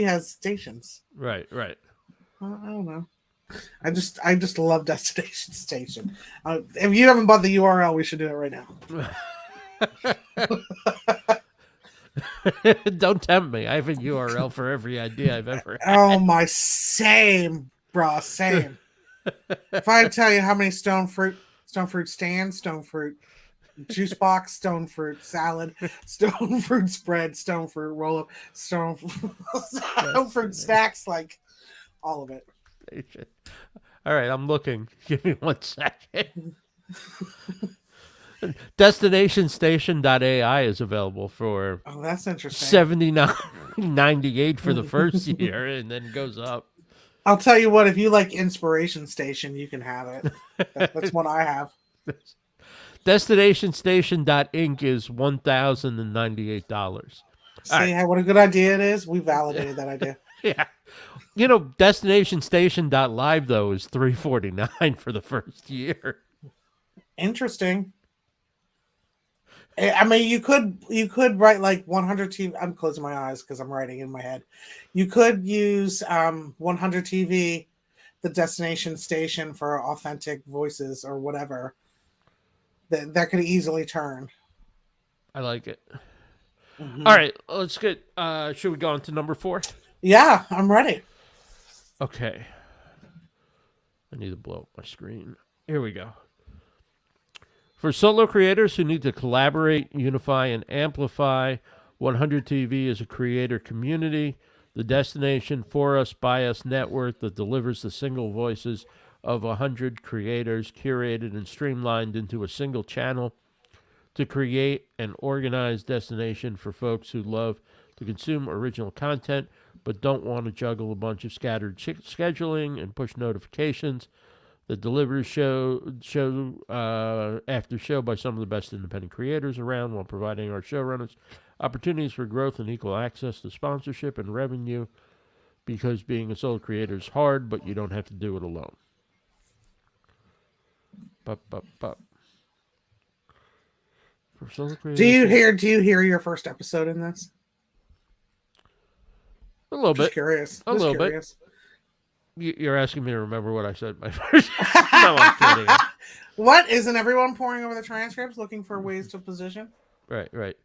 Speaker 2: has stations.
Speaker 1: Right.
Speaker 2: I don't know. I just love destination station. If you haven't bought the URL, we should do it right now.
Speaker 1: Don't tempt me. I have a URL for every idea I've ever had.
Speaker 2: Oh my, same, bro, same. If I tell you how many stone fruit stands, stone fruit juice box, stone fruit salad, stone fruit spread, stone fruit roll up, stone fruit snacks, like all of it.
Speaker 1: All right, I'm looking. Give me 1 second. DestinationStation.ai is available for
Speaker 2: that's interesting.
Speaker 1: $79.98 for the first year, and then goes up.
Speaker 2: I'll tell you what, if you like Inspiration Station, you can have it. That's what I have.
Speaker 1: DestinationStation.inc is $1,098.
Speaker 2: See what a good idea it is? We validated that idea.
Speaker 1: Yeah. DestinationStation.live though is $349 for the first year.
Speaker 2: Interesting. I mean, you could write like 100 TV. I'm closing my eyes because I'm writing in my head. You could use 100 TV, the destination station for authentic voices or whatever. That could easily turn.
Speaker 1: I like it. Mm-hmm. All right, let's get. Should we go on to number 4?
Speaker 2: Yeah, I'm ready.
Speaker 1: Okay. I need to blow up my screen. Here we go. For solo creators who need to collaborate, unify, and amplify, 100 TV is a creator community, the destination for us, by us network that delivers the single voices of 100 creators curated and streamlined into a single channel to create an organized destination for folks who love to consume original content but don't want to juggle a bunch of scattered scheduling and push notifications that delivers show after show by some of the best independent creators around while providing our showrunners opportunities for growth and equal access to sponsorship and revenue, because being a solo creator is hard, but you don't have to do it alone. For solo creators,
Speaker 2: do you hear your first episode in this?
Speaker 1: A little bit.
Speaker 2: Curious.
Speaker 1: A little bit. You're asking me to remember what I said my first. No, I'm kidding.
Speaker 2: What? Isn't everyone pouring over the transcripts looking for ways to position?
Speaker 1: Right.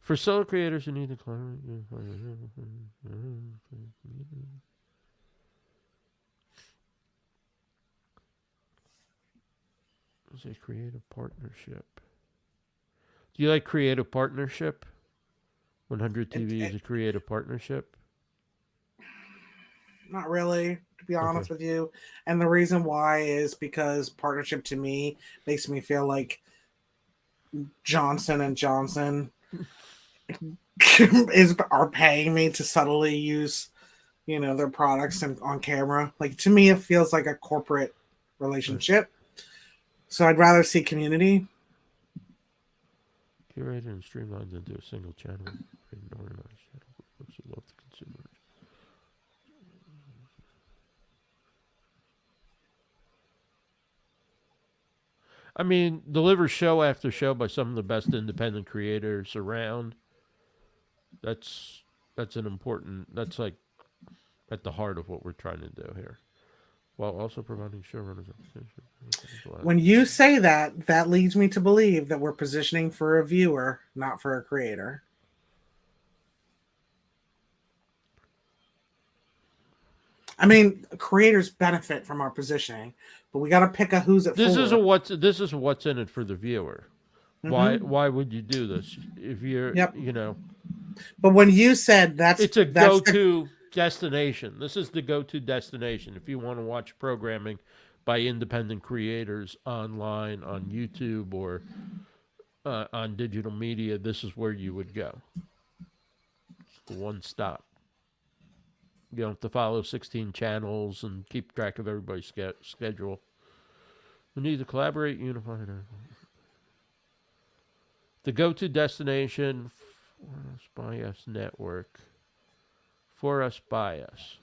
Speaker 1: For solo creators who need to collaborate, it's a creative partnership. Do you like creative partnership? 100 TV is a creative partnership.
Speaker 2: Not really, to be honest with you. And the reason why is because partnership to me makes me feel like Johnson & Johnson are paying me to subtly use, their products on camera. Like, to me, it feels like a corporate relationship. So I'd rather see community.
Speaker 1: Curated and streamlined into a single channel. Organized channel. Folks who love to consume I mean, delivers show after show by some of the best independent creators around. That's that's an important. That's like at the heart of what we're trying to do here, while also providing showrunners.
Speaker 2: When you say that, that leads me to believe that we're positioning for a viewer, not for a creator. I mean, creators benefit from our positioning, but we got to pick a who's it
Speaker 1: This is
Speaker 2: for.
Speaker 1: what's in it for the viewer.
Speaker 2: Mm-hmm.
Speaker 1: Why would you do this if you're
Speaker 2: Yep.
Speaker 1: –
Speaker 2: But when you said
Speaker 1: it's a
Speaker 2: that's the
Speaker 1: go-to destination. This is the go-to destination if you want to watch programming by independent creators online on YouTube or on digital media. This is where you would go. It's the one stop. You don't have to follow 16 channels and keep track of everybody's schedule. We need to collaborate, unify. The go-to destination for us by us network. For us by us.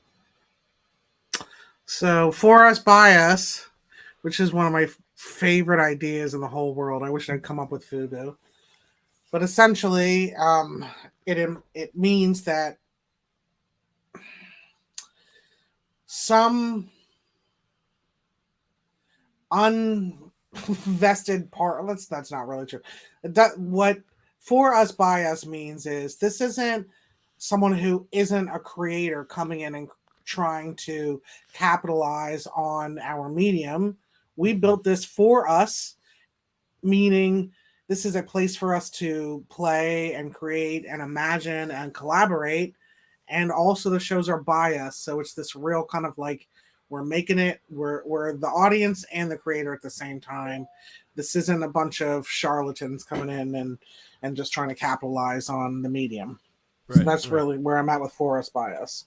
Speaker 2: So for us by us, which is one of my favorite ideas in the whole world. I wish I'd come up with Fubu. But essentially, it means that some unvested part. That's not really true. What for us by us means is this isn't someone who isn't a creator coming in and trying to capitalize on our medium. We built this for us, meaning this is a place for us to play and create and imagine and collaborate. And also the shows are by us. So it's this real kind of like we're making it, we're the audience and the creator at the same time. This isn't a bunch of charlatans coming in and just trying to capitalize on the medium. Right, so that's really where I'm at with For Us By Us.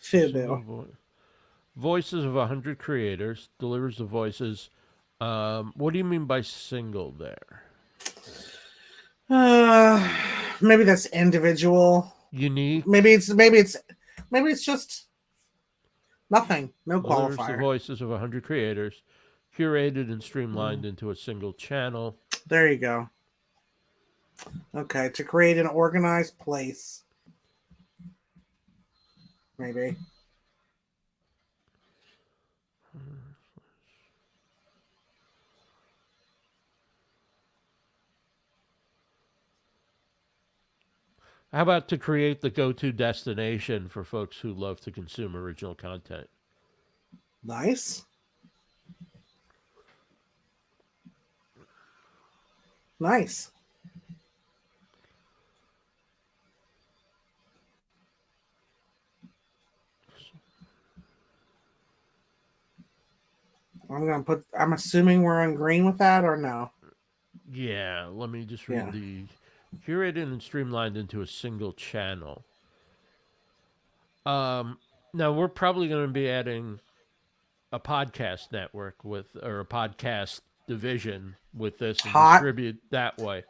Speaker 2: Fubu.
Speaker 1: Voices of 100 creators, delivers the voices. What do you mean by single there?
Speaker 2: Maybe that's individual.
Speaker 1: Unique.
Speaker 2: Maybe it's just nothing. No
Speaker 1: delivers
Speaker 2: qualifier.
Speaker 1: The voices of 100 creators, curated and streamlined into a single channel.
Speaker 2: There you go. Okay, to create an organized place. Maybe. How about to create the go-to destination for folks who love to consume original content? Nice. Nice. I'm assuming we're on green with that or no?
Speaker 1: Yeah, let me just read the curated and streamlined into a single channel. Now we're probably going to be adding a podcast network or a podcast division with this and distribute that way.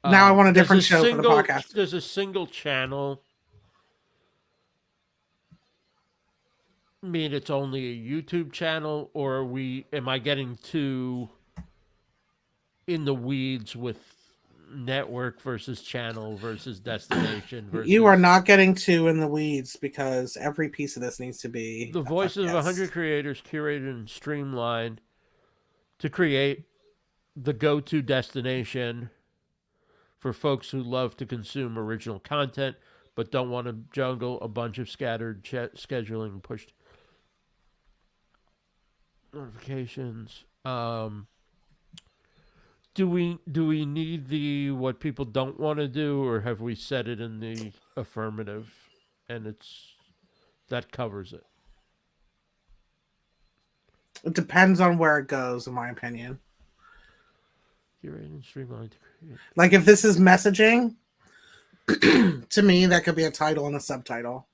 Speaker 2: Now I want a different show for the podcast.
Speaker 1: There's a single channel. Mean it's only a YouTube channel, or am I getting too in the weeds with network versus channel versus destination versus...
Speaker 2: You are not getting too in the weeds because every piece of this needs to be
Speaker 1: the voices of 100 creators curated and streamlined to create the go-to destination for folks who love to consume original content but don't want to juggle a bunch of scattered scheduling pushed notifications. Do we need the what people don't want to do, or have we said it in the affirmative and that covers it?
Speaker 2: It depends on where it goes, in my opinion.
Speaker 1: Curate and streamlined.
Speaker 2: Like if this is messaging, to me that could be a title and a subtitle,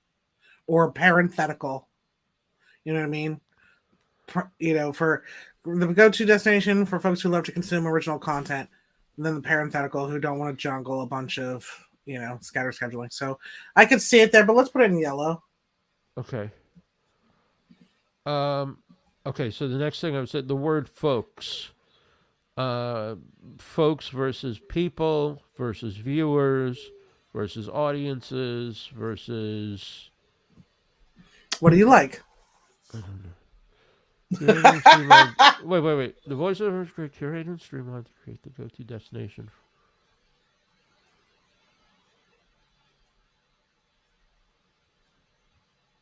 Speaker 2: or parenthetical. You know what I mean? For the go-to destination for folks who love to consume original content, and then the parenthetical who don't want to jungle a bunch of scatter scheduling. So I could see it there, but let's put it in yellow.
Speaker 1: Okay. Okay, so the next thing I would say, the word folks. Folks versus people versus viewers versus audiences versus
Speaker 2: What do you like?
Speaker 1: I don't know. Curated and streamlined. Wait. The voiceovers create curated and streamlined to create the go-to destination.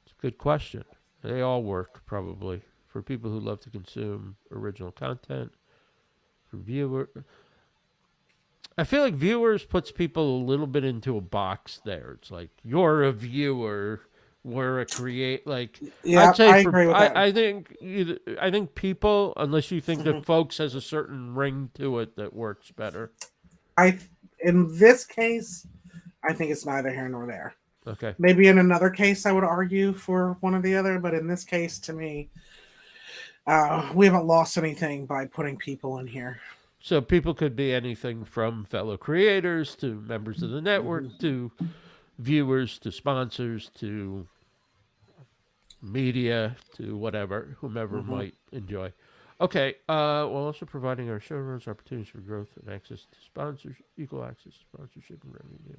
Speaker 1: It's a good question. They all work probably for people who love to consume original content. For viewer, I feel like viewers puts people a little bit into a box there. It's like you're a viewer, we're a create. Like I'd
Speaker 2: Yeah,
Speaker 1: say
Speaker 2: I
Speaker 1: for
Speaker 2: agree with that.
Speaker 1: I think people, unless you think that folks has a certain ring to it that works better.
Speaker 2: I in this case, I think it's neither here nor there.
Speaker 1: Okay,
Speaker 2: Maybe in another case, I would argue for one or the other, but in this case, to me, we haven't lost anything by putting people in here.
Speaker 1: so people could be anything from fellow creators to members of the network
Speaker 2: Mhm.
Speaker 1: to viewers to sponsors to media to whatever, whomever
Speaker 2: Mhm.
Speaker 1: might enjoy. Okay, while also providing our showrunners opportunities for growth and access to sponsors, equal access to sponsorship and revenue.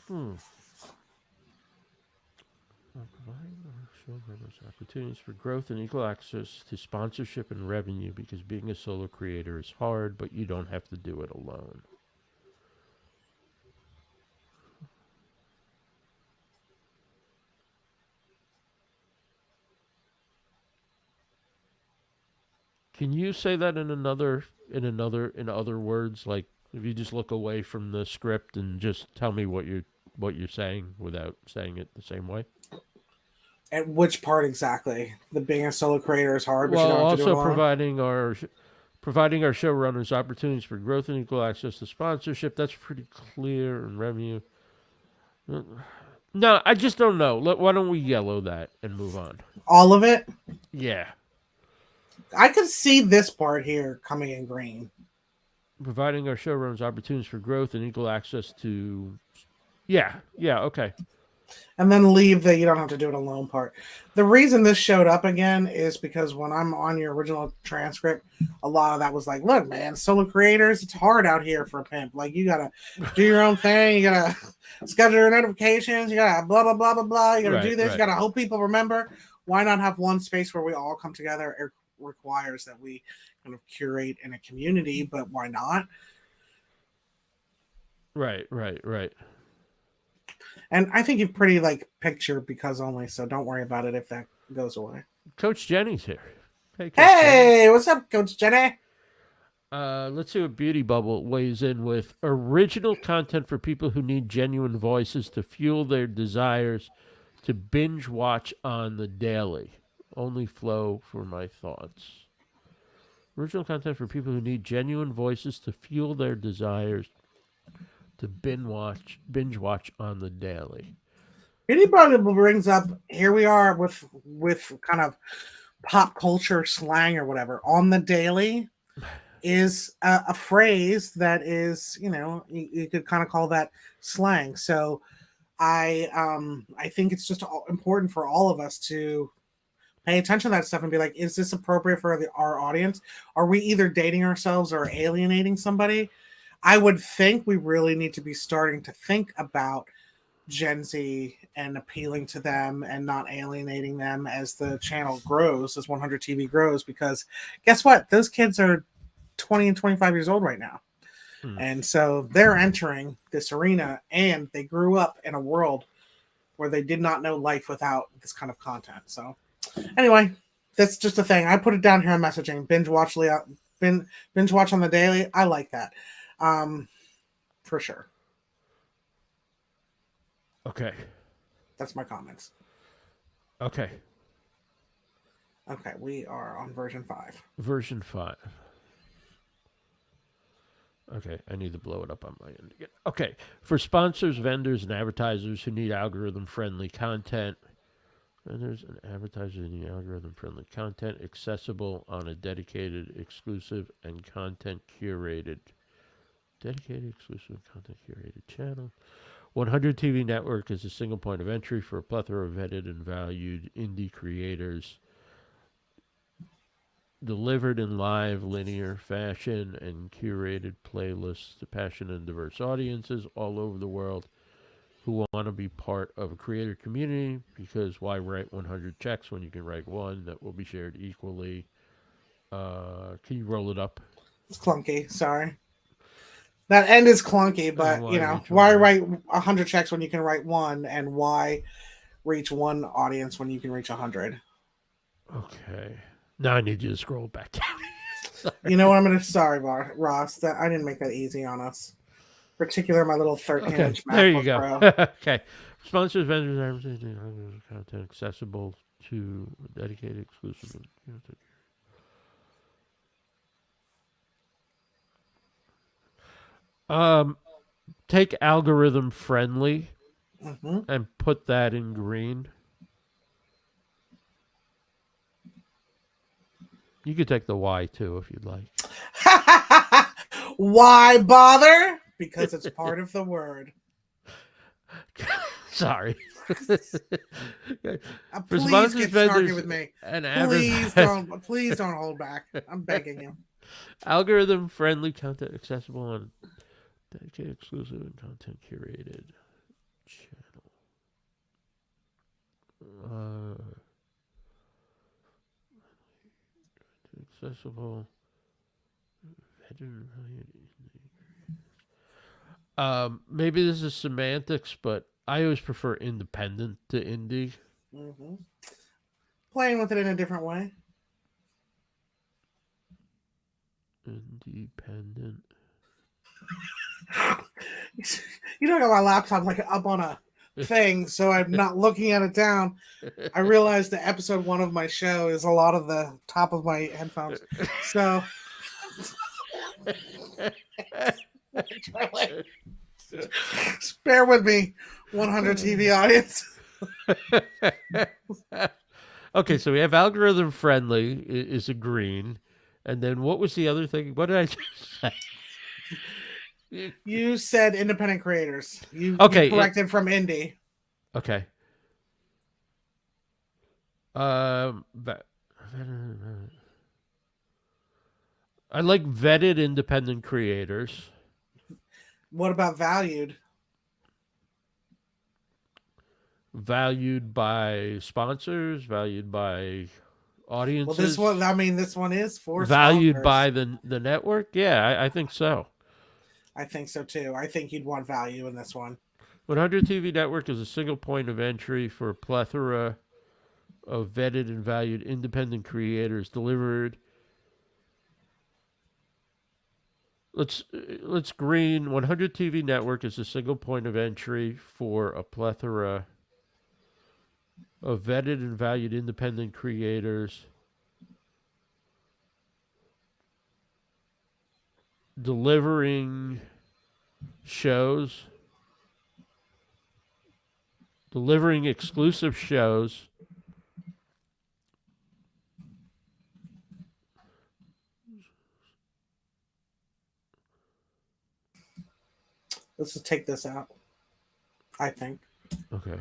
Speaker 1: Hmm. While providing our showrunners opportunities for growth and equal access to sponsorship and revenue, because being a solo creator is hard, but you don't have to do it alone. Can you say that in other words? Like if you just look away from the script and just tell me what you're saying without saying it the same way.
Speaker 2: At which part exactly? The being a solo creator is hard, but you
Speaker 1: Well,
Speaker 2: don't have to do it
Speaker 1: also
Speaker 2: alone.
Speaker 1: providing our showrunners opportunities for growth and equal access to sponsorship. That's pretty clear and revenue. No, I just don't know. Why don't we yellow that and move on?
Speaker 2: All of it.
Speaker 1: Yeah,
Speaker 2: I could see this part here coming in green.
Speaker 1: providing our showrunners opportunities for growth and equal access to. Yeah, okay.
Speaker 2: And then leave the you don't have to do it alone part. The reason this showed up again is because when I'm on your original transcript, a lot of that was like, look, man, solo creators, it's hard out here for a pimp. Like you gotta do your own thing, you gotta schedule your notifications, you gotta blah blah blah blah blah, you gotta do this, you gotta hope people remember. Why not have one space where we all come together? It requires that we kind of curate in a community, but why not?
Speaker 1: Right.
Speaker 2: And I think you've pretty like picture because only, so don't worry about it if that goes away.
Speaker 1: Coach Jenny's here. Hey, Coach
Speaker 2: Hey, what's up, Coach Jenny?
Speaker 1: Jenny. Let's see what Beauty Bubble weighs in with original content for people who need genuine voices to fuel their desires to binge watch on the daily. Only flow for my thoughts. Original content for people who need genuine voices to fuel their desires to binge watch on the daily.
Speaker 2: Beauty Bubble brings up here we are with kind of pop culture slang or whatever on the daily is a phrase that is you could kind of call that slang. So I think it's just important for all of us to pay attention to that stuff and be like, is this appropriate for our audience? Are we either dating ourselves or alienating somebody? I would think we really need to be starting to think about Gen Z and appealing to them and not alienating them as the channel grows, as 100 TV grows, because guess what? Those kids are 20 and 25 years old right now. And so they're entering this arena and they grew up in a world where they did not know life without this kind of content. So anyway, that's just a thing. I put it down here on messaging. Binge watch on the daily. I like that. For sure.
Speaker 1: Okay.
Speaker 2: That's my comments.
Speaker 1: Okay.
Speaker 2: Okay, we are on version 5.
Speaker 1: Version 5. Okay, I need to blow it up on my end again. Okay, for sponsors, vendors, and advertisers who need algorithm-friendly content, vendors and advertisers who need algorithm-friendly content accessible on a dedicated, exclusive, and content curated dedicated exclusive content curated channel. 100 TV Network is a single point of entry for a plethora of vetted and valued indie creators, delivered in live, linear fashion and curated playlists to passionate and diverse audiences all over the world who want to be part of a creator community, because why write 100 checks when you can write one that will be shared equally? Can you roll it up?
Speaker 2: It's clunky. Sorry. That end is clunky, but why write 100 checks when you can write one, and why reach one audience when you can reach 100?
Speaker 1: Okay. Now I need you to scroll back down.
Speaker 2: You know what? Sorry, Ross, that I didn't make that easy on us. Particular, my little 13-inch MacBook
Speaker 1: there you go.
Speaker 2: Pro.
Speaker 1: Okay. Sponsors, vendors, content accessible to dedicated, exclusive. Take algorithm friendly and put that in green. You could take the Y too if you'd like.
Speaker 2: Why bother? Because it's part of the word.
Speaker 1: Sorry.
Speaker 2: Please get snarky with me. Please don't hold back. I'm begging you.
Speaker 1: Algorithm friendly content accessible on dedicated, exclusive, and content curated channel. Accessible. Maybe this is semantics, but I always prefer independent to indie.
Speaker 2: Playing with it in a different way.
Speaker 1: Independent.
Speaker 2: You know, I got my laptop like up on a thing, so I'm not looking at it down. I realized the episode 1 of my show is a lot of the top of my headphones. So bear with me, 100 TV audience.
Speaker 1: Okay, so we have algorithm friendly is a green, and then what was the other thing? What did I just say?
Speaker 2: You said independent creators. You corrected from indie.
Speaker 1: Okay. I like vetted independent creators.
Speaker 2: What about valued?
Speaker 1: Valued by sponsors, valued by audiences.
Speaker 2: Well, this one is for
Speaker 1: valued
Speaker 2: sponsors.
Speaker 1: By the network. Yeah, I think so.
Speaker 2: I think so too. I think you'd want value in this one.
Speaker 1: 100 TV Network is a single point of entry for a plethora of vetted and valued independent creators delivered. Let's green. 100 TV Network is a single point of entry for a plethora of vetted and valued independent creators delivering exclusive shows
Speaker 2: Let's just take this out, I think.
Speaker 1: Okay.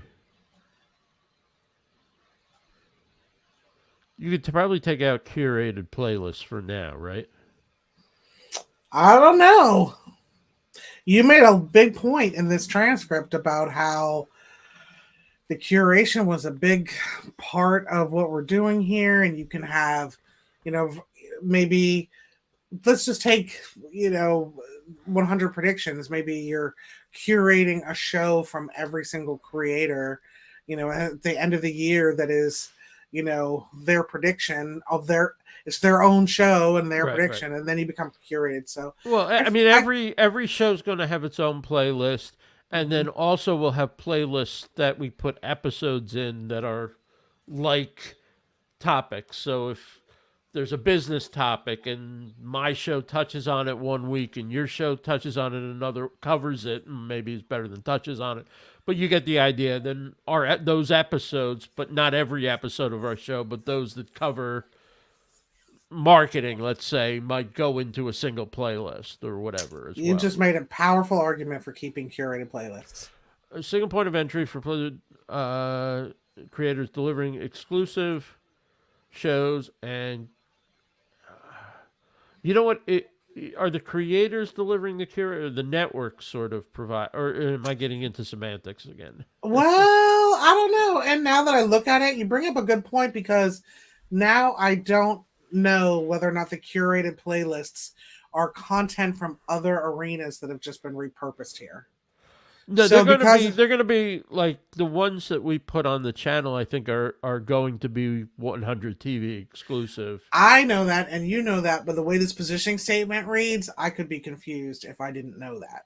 Speaker 1: You could probably take out curated playlists for now, right?
Speaker 2: I don't know. You made a big point in this transcript about how the curation was a big part of what we're doing here, and you can have, maybe let's just take, 100 predictions. Maybe you're curating a show from every single creator, at the end of the year that is, their prediction of it's their own show and their prediction, right. And then you become curated. So,
Speaker 1: well, every show's going to have its own playlist, and then also we'll have playlists that we put episodes in that are like topics. So if there's a business topic and my show touches on it one week and your show touches on it another, covers it, and maybe it's better than touches on it, but you get the idea. Then those episodes, but not every episode of our show, but those that cover marketing, let's say, might go into a single playlist or whatever as
Speaker 2: You
Speaker 1: well.
Speaker 2: just made a powerful argument for keeping curated playlists.
Speaker 1: A single point of entry for creators delivering exclusive shows and you know what? Are the creators delivering the curator, or the network sort of provide, or am I getting into semantics again?
Speaker 2: Well, I don't know. And now that I look at it, you bring up a good point because now I don't know whether or not the curated playlists are content from other arenas that have just been repurposed here.
Speaker 1: No,
Speaker 2: So
Speaker 1: they're gonna be like the ones that we put on the channel. I think are going to be 100 TV exclusive.
Speaker 2: I know that and you know that, but the way this positioning statement reads, I could be confused if I didn't know that.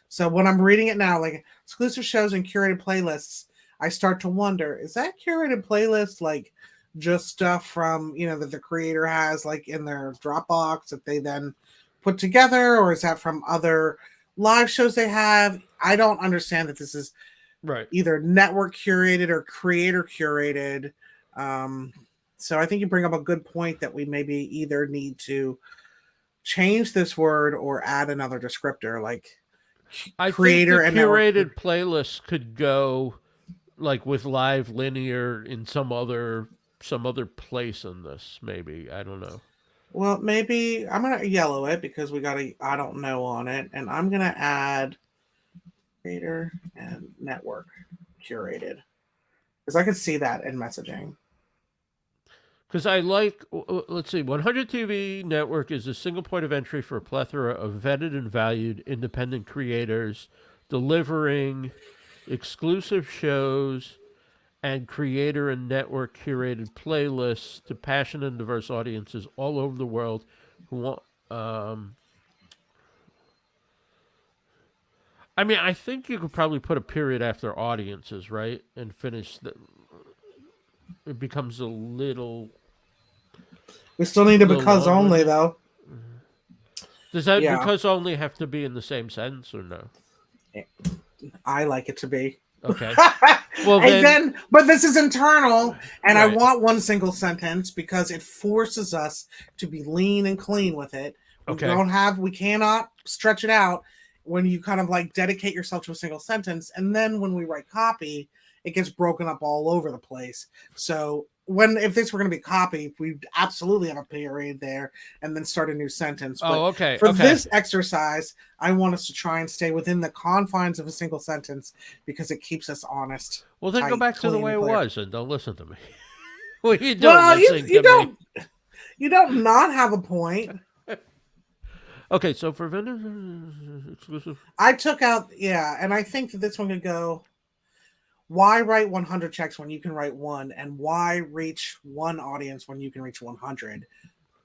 Speaker 2: So when I'm reading it now, like exclusive shows and curated playlists, I start to wonder, is that curated playlist like just stuff from, that the creator has like in their Dropbox that they then put together, or is that from other live shows they have? I don't understand that this is
Speaker 1: Right.
Speaker 2: either network curated or creator curated. So I think you bring up a good point that we maybe either need to change this word or add another descriptor like
Speaker 1: I
Speaker 2: creator
Speaker 1: think
Speaker 2: and
Speaker 1: the
Speaker 2: network.
Speaker 1: curated playlists could go like with live linear in some other place in this. Maybe I don't know.
Speaker 2: Well, maybe I'm gonna yellow it because we got a I don't know on it, and I'm gonna add creator and network curated because I could see that in messaging.
Speaker 1: Because I like, let's see, 100 TV Network is a single point of entry for a plethora of vetted and valued independent creators delivering exclusive shows and creator and network curated playlists to passionate and diverse audiences all over the world who want. I mean, I think you could probably put a period after audiences, right, and finish the. It becomes a little.
Speaker 2: We still need a
Speaker 1: Little
Speaker 2: because
Speaker 1: longer.
Speaker 2: only though.
Speaker 1: Does that
Speaker 2: Yeah.
Speaker 1: because only have to be in the same sentence or no?
Speaker 2: I like it to be.
Speaker 1: Okay. Well,
Speaker 2: And
Speaker 1: then,
Speaker 2: but this is internal, and I
Speaker 1: Right.
Speaker 2: want one single sentence because it forces us to be lean and clean with it.
Speaker 1: Okay.
Speaker 2: We cannot stretch it out when you kind of like dedicate yourself to a single sentence, and then when we write copy, it gets broken up all over the place. So if this were going to be copy, we'd absolutely have a period there and then start a new sentence. But
Speaker 1: okay.
Speaker 2: for
Speaker 1: Okay.
Speaker 2: this exercise, I want us to try and stay within the confines of a single sentence because it keeps us honest.
Speaker 1: Well, then go
Speaker 2: tight,
Speaker 1: back to the
Speaker 2: clean,
Speaker 1: way it
Speaker 2: and clear.
Speaker 1: was and don't listen to me. What are you doing
Speaker 2: Well,
Speaker 1: listening
Speaker 2: you
Speaker 1: to me?
Speaker 2: you don't not have a point.
Speaker 1: Okay, so for vendors exclusive.
Speaker 2: I took out, and I think that this one could go. Why write 100 checks when you can write one, and why reach one audience when you can reach 100?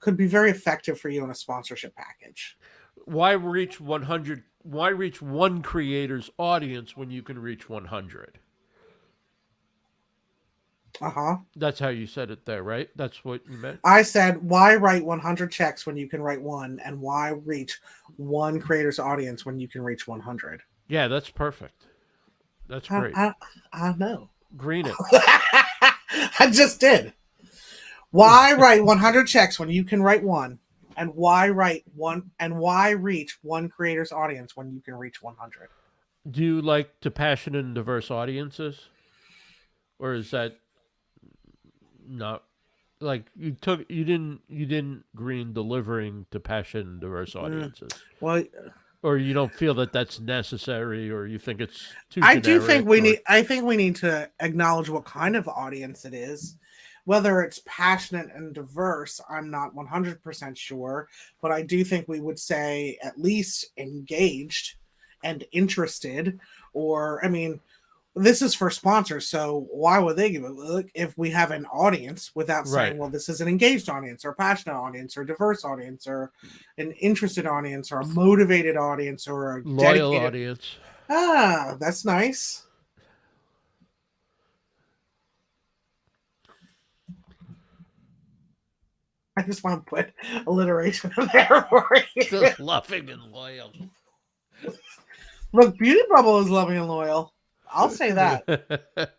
Speaker 2: Could be very effective for you in a sponsorship package.
Speaker 1: Why reach 100? Why reach one creator's audience when you can reach 100? That's how you said it there, right? That's what you meant?
Speaker 2: I said, why write 100 checks when you can write one, and why reach one creator's audience when you can reach 100?
Speaker 1: Yeah, that's perfect. That's great.
Speaker 2: I know.
Speaker 1: Green it.
Speaker 2: I just did. Why write 100 checks when you can write one? And why write one? And why reach one creator's audience when you can reach 100?
Speaker 1: Do you like to passionate and diverse audiences? Or is that not like you didn't green delivering to passionate and diverse audiences?
Speaker 2: Well,
Speaker 1: or you don't feel that that's necessary, or you think it's too
Speaker 2: I do think we
Speaker 1: generic,
Speaker 2: need. I think we need to acknowledge what kind of audience it is. Whether it's passionate and diverse, I'm not 100% sure, but I do think we would say at least engaged and interested. Or, I mean, this is for sponsors, so why would they give a look if we have an audience without saying,
Speaker 1: Right.
Speaker 2: well, this is an engaged audience or a passionate audience or a diverse audience or an interested audience or a motivated audience or a
Speaker 1: loyal
Speaker 2: dedicated
Speaker 1: audience.
Speaker 2: Ah, that's nice. I just want to put alliteration in there for you.
Speaker 1: Just loving and loyal.
Speaker 2: Look, Beauty Bubble is loving and loyal. I'll say that.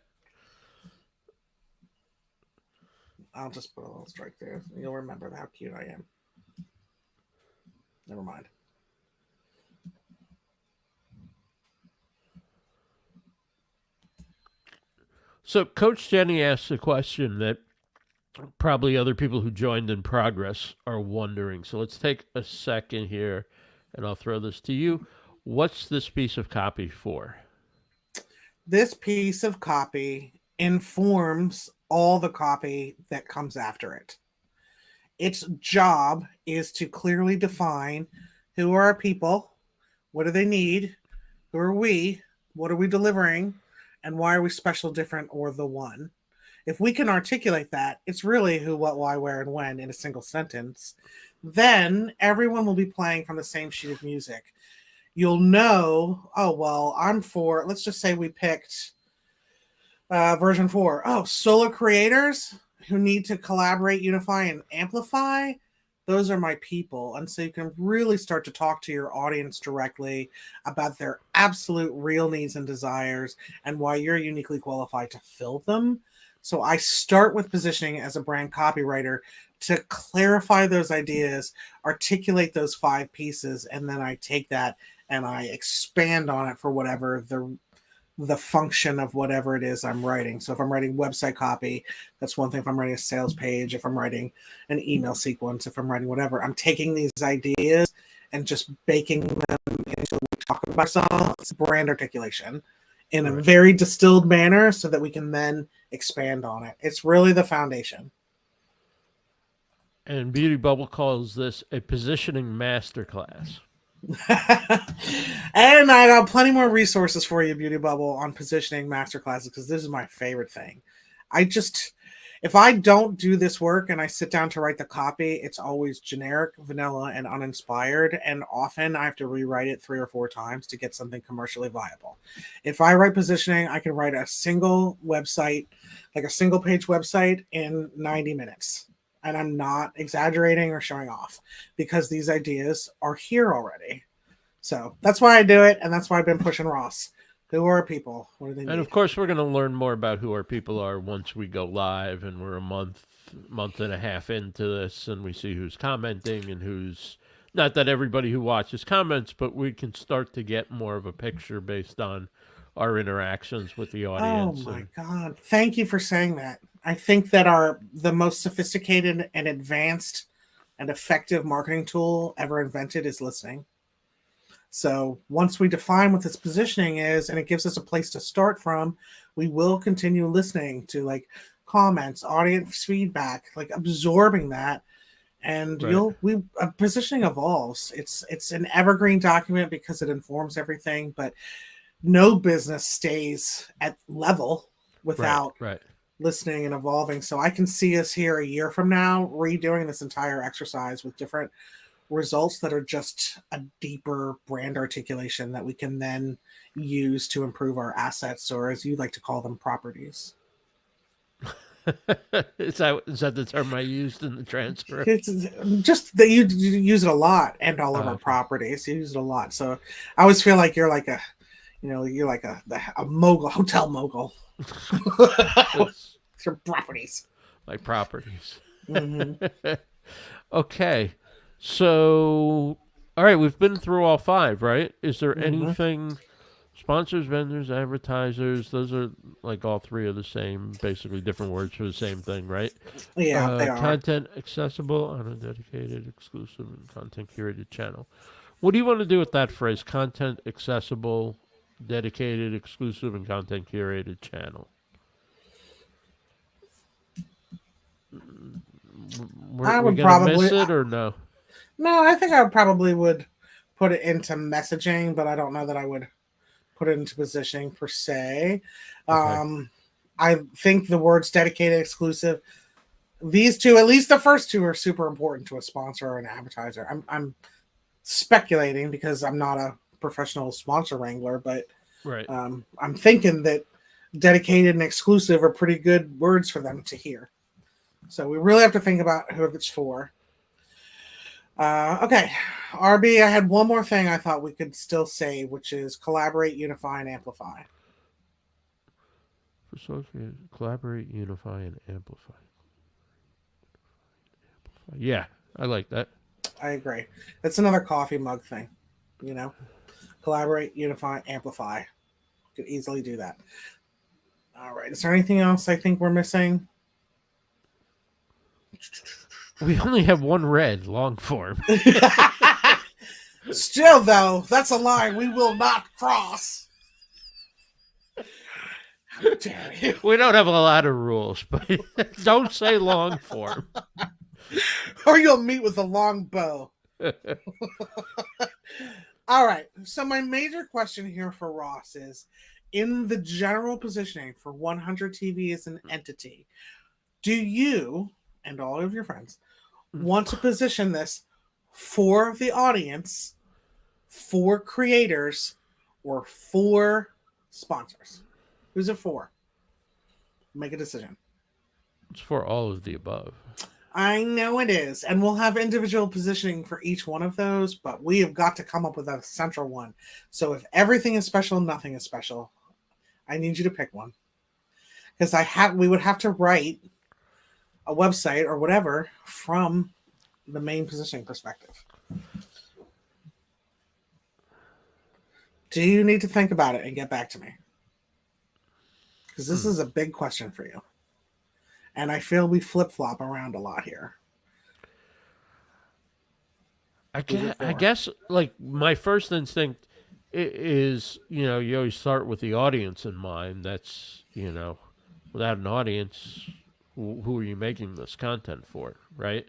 Speaker 2: I'll just put a little strike there. You'll remember how cute I am. Never mind.
Speaker 1: So Coach Jenny asked a question that probably other people who joined in progress are wondering. So let's take a second here and I'll throw this to you. What's this piece of copy for?
Speaker 2: This piece of copy informs all the copy that comes after it. Its job is to clearly define who are our people, what do they need, who are we, what are we delivering, and why are we special, different, or the one. If we can articulate that, it's really who, what, why, where, and when in a single sentence, then everyone will be playing from the same sheet of music. You'll know, oh, well, I'm for, let's just say we picked version 4. Oh, solo creators who need to collaborate, unify, and amplify. Those are my people. And so you can really start to talk to your audience directly about their absolute real needs and desires and why you're uniquely qualified to fill them. So I start with positioning as a brand copywriter to clarify those ideas, articulate those 5 pieces, and then I take that and I expand on it for whatever the function of whatever it is I'm writing. So if I'm writing website copy, that's one thing. If I'm writing a sales page, if I'm writing an email sequence, if I'm writing whatever, I'm taking these ideas and just baking them into we talk about ourselves, brand articulation in a very distilled manner so that we can then expand on it. It's really the foundation.
Speaker 1: And Beauty Bubble calls this a positioning masterclass.
Speaker 2: And I got plenty more resources for you, Beauty Bubble, on positioning masterclasses because this is my favorite thing. If I don't do this work and I sit down to write the copy, it's always generic, vanilla, and uninspired. And often I have to rewrite it 3 or 4 times to get something commercially viable. If I write positioning, I can write a single website, like a single page website, in 90 minutes. And I'm not exaggerating or showing off because these ideas are here already. So that's why I do it. And that's why I've been pushing Ross. Who are our people? What do they need?
Speaker 1: And of course, we're going to learn more about who our people are once we go live and we're a month and a half into this and we see who's commenting and who's not that everybody who watches comments, but we can start to get more of a picture based on our interactions with the audience.
Speaker 2: Oh my God. Thank you for saying that. I think that the most sophisticated and advanced and effective marketing tool ever invented is listening. So once we define what this positioning is and it gives us a place to start from, we will continue listening to like comments, audience feedback, like absorbing that. And positioning evolves. It's an evergreen document because it informs everything, but no business stays at level without listening and evolving. So I can see us here a year from now redoing this entire exercise with different results that are just a deeper brand articulation that we can then use to improve our assets, or as you like to call them, properties.
Speaker 1: Is that the term I used in the transcript?
Speaker 2: It's just that you use it a lot, and all of our properties. You use it a lot. So I always feel like you're like a mogul, hotel mogul. Your properties.
Speaker 1: Like properties.
Speaker 2: Mm-hmm.
Speaker 1: Okay. So, all right, we've been through all 5, right? Is there anything, sponsors, vendors, advertisers, those are like all 3 are the same, basically different words for the same thing, right?
Speaker 2: Yeah, they are.
Speaker 1: Content accessible on a dedicated, exclusive, and content curated channel. What do you want to do with that phrase? Content accessible, dedicated, exclusive, and content curated channel.
Speaker 2: I would
Speaker 1: probably miss it or no?
Speaker 2: No, I think I probably would put it into messaging, but I don't know that I would put it into positioning per se. Okay. I think the words dedicated, exclusive, these 2, at least the first 2, are super important to a sponsor or an advertiser. I'm speculating because I'm not a professional sponsor wrangler, but I'm thinking that dedicated and exclusive are pretty good words for them to hear. So we really have to think about who it's for. Okay, RB, I had one more thing I thought we could still say, which is collaborate, unify, and amplify.
Speaker 1: Collaborate, unify, and amplify. Yeah, I like that.
Speaker 2: I agree. It's another coffee mug thing. You know, collaborate, unify, amplify. Could easily do that. All right. Is there anything else I think we're missing?
Speaker 1: We only have one red long form.
Speaker 2: Still, though, that's a line we will not cross. How dare you?
Speaker 1: We don't have a lot of rules, but don't say long form.
Speaker 2: Or you'll meet with a long bow. All right. So my major question here for Ross is, in the general positioning for 100 TV as an entity, do you and all of your friends want to position this for the audience, for creators, or for sponsors? Who's it for? Make a decision.
Speaker 1: It's for all of the above.
Speaker 2: I know it is. And we'll have individual positioning for each one of those, but we have got to come up with a central one. So if everything is special, nothing is special. I need you to pick one. Because we would have to write a website or whatever from the main positioning perspective. Do you need to think about it and get back to me? Because this is a big question for you. And I feel we flip-flop around a lot here.
Speaker 1: I guess, like, my first instinct is, you always start with the audience in mind. That's, without an audience, who are you making this content for, right?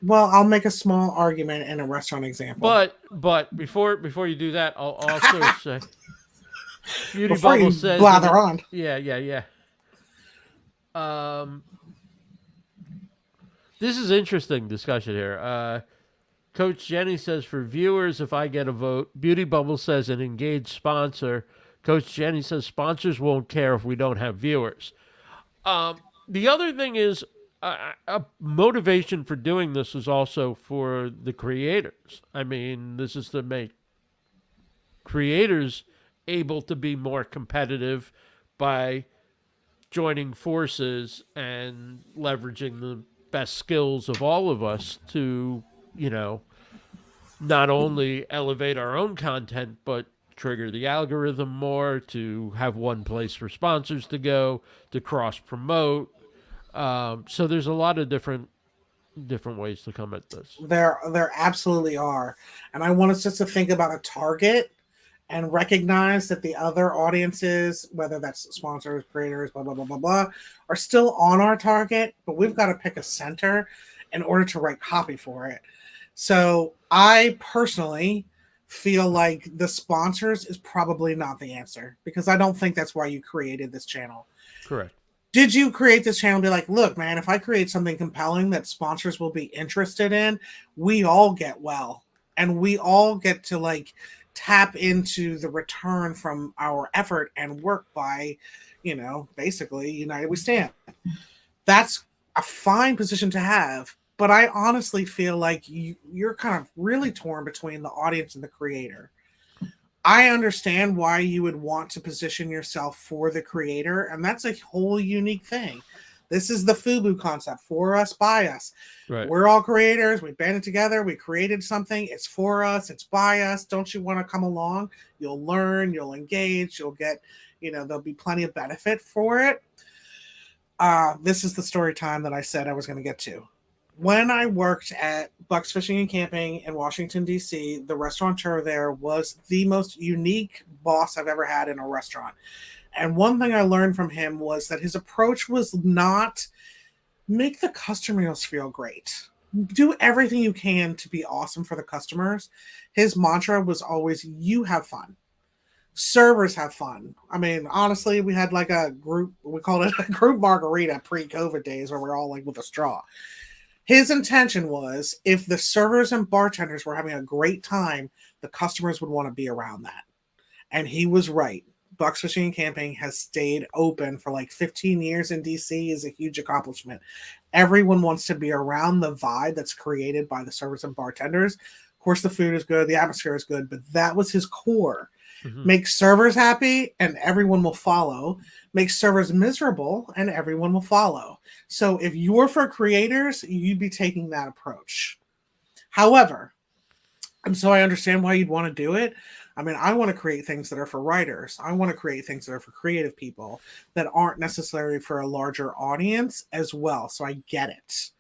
Speaker 2: Well, I'll make a small argument in a restaurant example.
Speaker 1: But before you do that, I'll also say, Beauty
Speaker 2: Before
Speaker 1: Bubble
Speaker 2: you
Speaker 1: says,
Speaker 2: blather on.
Speaker 1: Yeah. This is interesting discussion here. Coach Jenny says, for viewers, if I get a vote. Beauty Bubble says, an engaged sponsor. Coach Jenny says, sponsors won't care if we don't have viewers. The other thing is, a motivation for doing this is also for the creators. I mean, this is to make creators able to be more competitive by joining forces and leveraging the best skills of all of us to, not only elevate our own content, but trigger the algorithm more, to have one place for sponsors to go, to cross promote. So there's a lot of different ways to come at this.
Speaker 2: There absolutely are. And I want us just to think about a target and recognize that the other audiences, whether that's sponsors, creators, blah, blah, blah, blah, blah, are still on our target, but we've got to pick a center in order to write copy for it. So I personally feel like the sponsors is probably not the answer, because I don't think that's why you created this channel.
Speaker 1: Correct.
Speaker 2: Did you create this channel and be like, look, man, if I create something compelling that sponsors will be interested in, we all get well. And we all get to tap into the return from our effort and work by, basically united we stand. That's a fine position to have. But I honestly feel like you're kind of really torn between the audience and the creator. I understand why you would want to position yourself for the creator, and that's a whole unique thing. This is the FUBU concept, for us, by us.
Speaker 1: Right.
Speaker 2: We're all creators. We banded together. We created something. It's for us. It's by us. Don't you want to come along? You'll learn. You'll engage. You'll get, there'll be plenty of benefit for it. This is the story time that I said I was going to get to. When I worked at Bucks Fishing and Camping in Washington, D.C., the restaurateur there was the most unique boss I've ever had in a restaurant. And one thing I learned from him was that his approach was not make the customers feel great. Do everything you can to be awesome for the customers. His mantra was always, you have fun. Servers have fun. I mean, honestly, we had a group, we called it a group margarita pre-COVID days where we're all with a straw. His intention was, if the servers and bartenders were having a great time, the customers would want to be around that. And he was right. Bucks Fishing and Camping has stayed open for 15 years in DC is a huge accomplishment. Everyone wants to be around the vibe that's created by the servers and bartenders. Of course, the food is good, the atmosphere is good, but that was his core.
Speaker 1: Mhm.
Speaker 2: Make servers happy and everyone will follow. Make servers miserable and everyone will follow. So if you're for creators, you'd be taking that approach. However, and so I understand why you'd want to do it. I mean, I want to create things that are for writers. I want to create things that are for creative people that aren't necessarily for a larger audience as well. So I get it.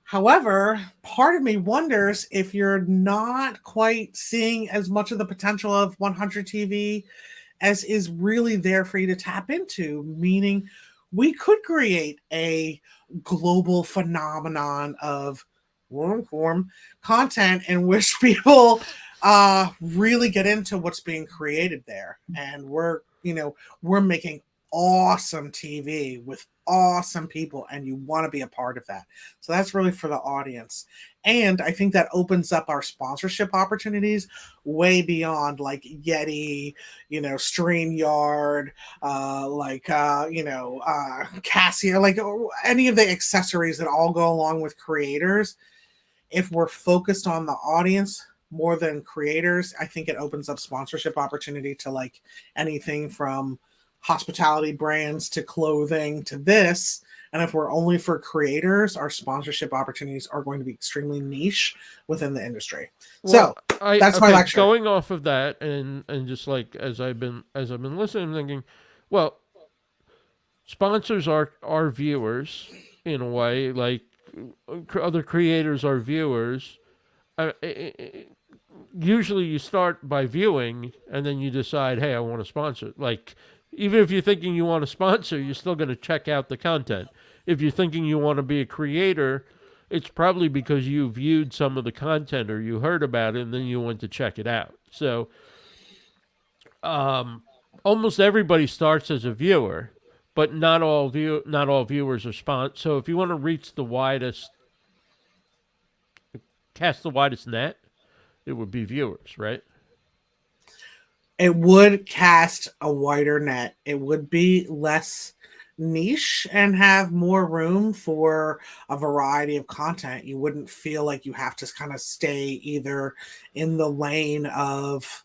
Speaker 2: However, part of me wonders if you're not quite seeing as much of the potential of 100 TV as is really there for you to tap into, meaning we could create a global phenomenon of long form content in which people really get into what's being created there. And we're making awesome TV with awesome people, and you want to be a part of that. So that's really for the audience. And I think that opens up our sponsorship opportunities way beyond like Yeti, StreamYard, Casio, like any of the accessories that all go along with creators. If we're focused on the audience more than creators, I think it opens up sponsorship opportunity to like anything from hospitality brands to clothing to this. And if we're only for creators, our sponsorship opportunities are going to be extremely niche within the industry.
Speaker 1: Well,
Speaker 2: So that's my lecture.
Speaker 1: going off of that, and just like as I've been listening, I'm thinking, well, sponsors are viewers in a way, like other creators are viewers. Usually, you start by viewing, and then you decide, hey, I want to sponsor. Like, even if you're thinking you want to sponsor, you're still going to check out the content. If you're thinking you want to be a creator, it's probably because you viewed some of the content or you heard about it and then you went to check it out. So, um, almost everybody starts as a viewer, but not all viewers are sponsors. So, if you want to reach the widest, cast the widest net, it would be viewers, right?
Speaker 2: It would cast a wider net. It would be less niche and have more room for a variety of content. You wouldn't feel like you have to kind of stay either in the lane of,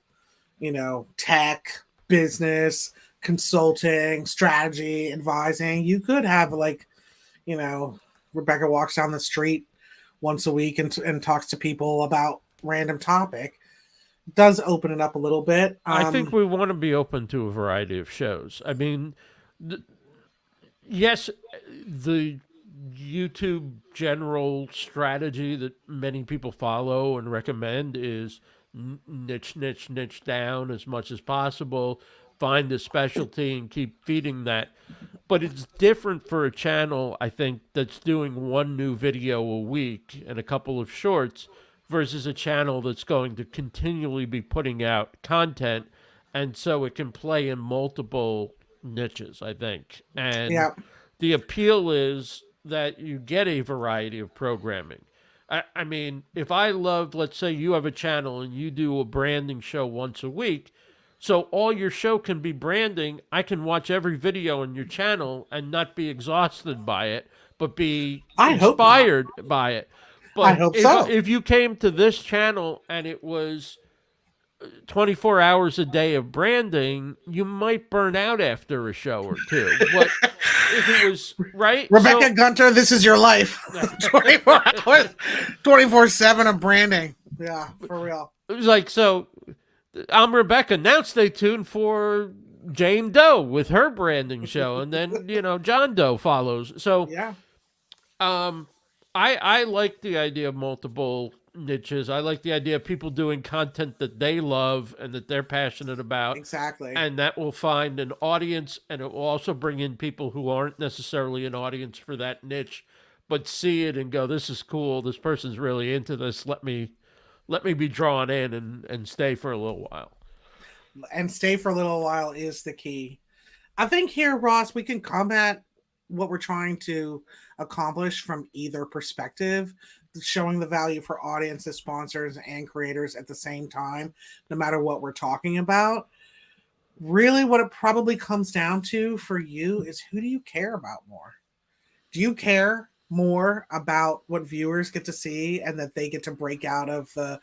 Speaker 2: tech, business, consulting, strategy, advising. You could have like, Rebecca walks down the street once a week and talks to people about random topic. Does open it up a little bit.
Speaker 1: I think we want to be open to a variety of shows. I mean, yes, the YouTube general strategy that many people follow and recommend is niche down as much as possible, find a specialty and keep feeding that. But it's different for a channel, I think, that's doing one new video a week and a couple of shorts versus a channel that's going to continually be putting out content. And so it can play in multiple niches, I think. And
Speaker 2: Yeah.
Speaker 1: the appeal is that you get a variety of programming. I mean, if I love, let's say you have a channel and you do a branding show once a week, so all your show can be branding. I can watch every video on your channel and not be exhausted by it, but be
Speaker 2: I hope not.
Speaker 1: inspired by it.
Speaker 2: I
Speaker 1: But
Speaker 2: hope so.
Speaker 1: if you came to this channel and it was 24 hours a day of branding, you might burn out after a show or two. But if it was right,
Speaker 2: Rebecca Gunter, this is your life. 24 hours, 24/7 of branding. Yeah, for real.
Speaker 1: it was like, so I'm Rebecca. Now stay tuned for Jane Doe with her branding show, and then John Doe follows. So
Speaker 2: Yeah.
Speaker 1: I like the idea of multiple niches. I like the idea of people doing content that they love and that they're passionate about,
Speaker 2: Exactly.
Speaker 1: and that will find an audience, and it will also bring in people who aren't necessarily an audience for that niche, but see it and go, "This is cool. This person's really into this. Let me be drawn in and stay for a little while."
Speaker 2: And stay for a little while is the key. I think here, Ross, we can combat what we're trying to accomplish from either perspective, showing the value for audiences, sponsors, and creators at the same time, no matter what we're talking about. Really, what it probably comes down to for you is, who do you care about more? Do you care more about what viewers get to see and that they get to break out of the,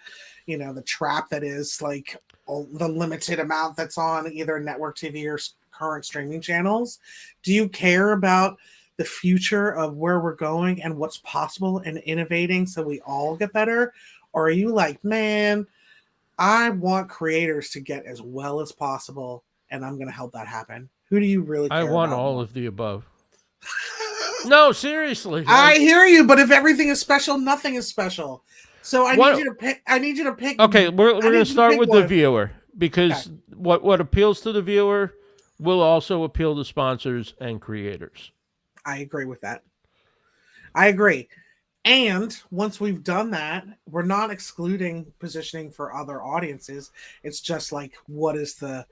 Speaker 2: the trap that is like the limited amount that's on either network TV or current streaming channels? Do you care about the future of where we're going and what's possible and innovating so we all get better? Or are you like, man, I want creators to get as well as possible and I'm going to help that happen? Who do you really
Speaker 1: I
Speaker 2: care
Speaker 1: want
Speaker 2: about
Speaker 1: all
Speaker 2: more?
Speaker 1: of the above. No, seriously.
Speaker 2: I hear you, but if everything is special, nothing is special. So I need
Speaker 1: What?
Speaker 2: you to pick. I need you to pick.
Speaker 1: Okay, we're
Speaker 2: I
Speaker 1: going to
Speaker 2: need you to
Speaker 1: start
Speaker 2: pick
Speaker 1: with the
Speaker 2: one.
Speaker 1: viewer
Speaker 2: Okay,
Speaker 1: because what appeals to the viewer will also appeal to sponsors and creators.
Speaker 2: I agree with that. I agree. And once we've done that, we're not excluding positioning for other audiences. It's just like what's the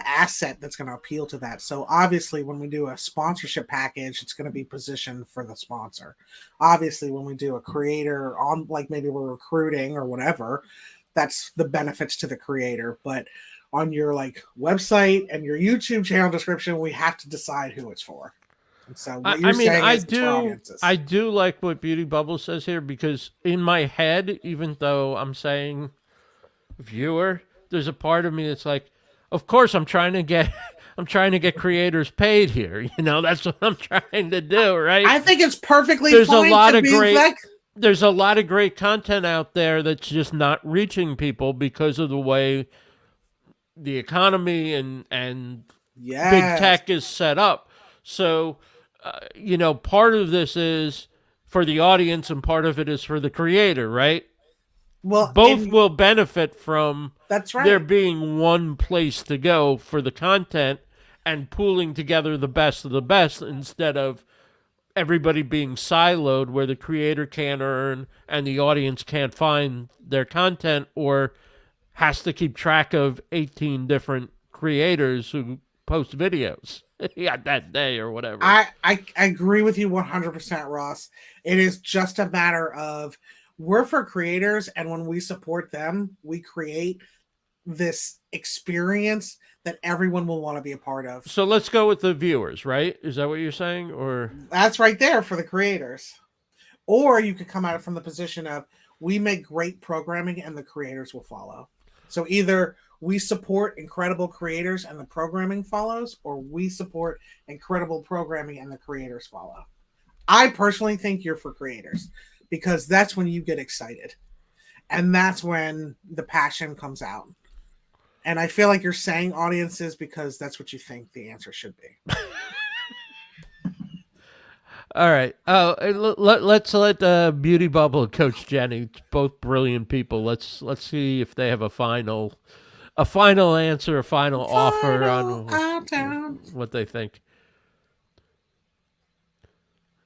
Speaker 2: asset that's going to appeal to that. So obviously when we do a sponsorship package, it's going to be positioned for the sponsor. Obviously when we do a creator on, like maybe we're recruiting or whatever, that's the benefits to the creator. But on your like website and your YouTube channel description, we have to decide who it's for. And so what
Speaker 1: I
Speaker 2: you're
Speaker 1: mean,
Speaker 2: saying is it's for audiences.
Speaker 1: I do like what Beauty Bubble says here because in my head, even though I'm saying viewer, there's a part of me that's like, of course I'm trying to get I'm trying to get creators paid here. That's what I'm trying to do, right?
Speaker 2: I think it's perfectly
Speaker 1: There's a
Speaker 2: fine
Speaker 1: lot
Speaker 2: to
Speaker 1: of
Speaker 2: be
Speaker 1: great
Speaker 2: like,
Speaker 1: there's a lot of great content out there that's just not reaching people because of the way the economy and big
Speaker 2: yes.
Speaker 1: tech is set up. So, part of this is for the audience and part of it is for the creator, right?
Speaker 2: Well,
Speaker 1: Both
Speaker 2: and
Speaker 1: will benefit from
Speaker 2: that's
Speaker 1: there
Speaker 2: right.
Speaker 1: being one place to go for the content and pooling together the best of the best instead of everybody being siloed where the creator can't earn and the audience can't find their content or has to keep track of 18 different creators who post videos yeah, that day or whatever.
Speaker 2: I agree with you 100%, Ross. It is just a matter of we're for creators, and when we support them, we create this experience that everyone will want to be a part of.
Speaker 1: So let's go with the viewers, right? Is that what you're saying? Or
Speaker 2: That's right there for the creators. Or you could come at it from the position of we make great programming and the creators will follow. So either we support incredible creators and the programming follows, or we support incredible programming and the creators follow. I personally think you're for creators because that's when you get excited. And that's when the passion comes out. And I feel like you're saying audiences because that's what you think the answer should be.
Speaker 1: all right. Let's let Beauty Bubble and Coach Jenny, both brilliant people. Let's see if they have a final answer, a final offer
Speaker 2: Final
Speaker 1: on
Speaker 2: countdown.
Speaker 1: what they think.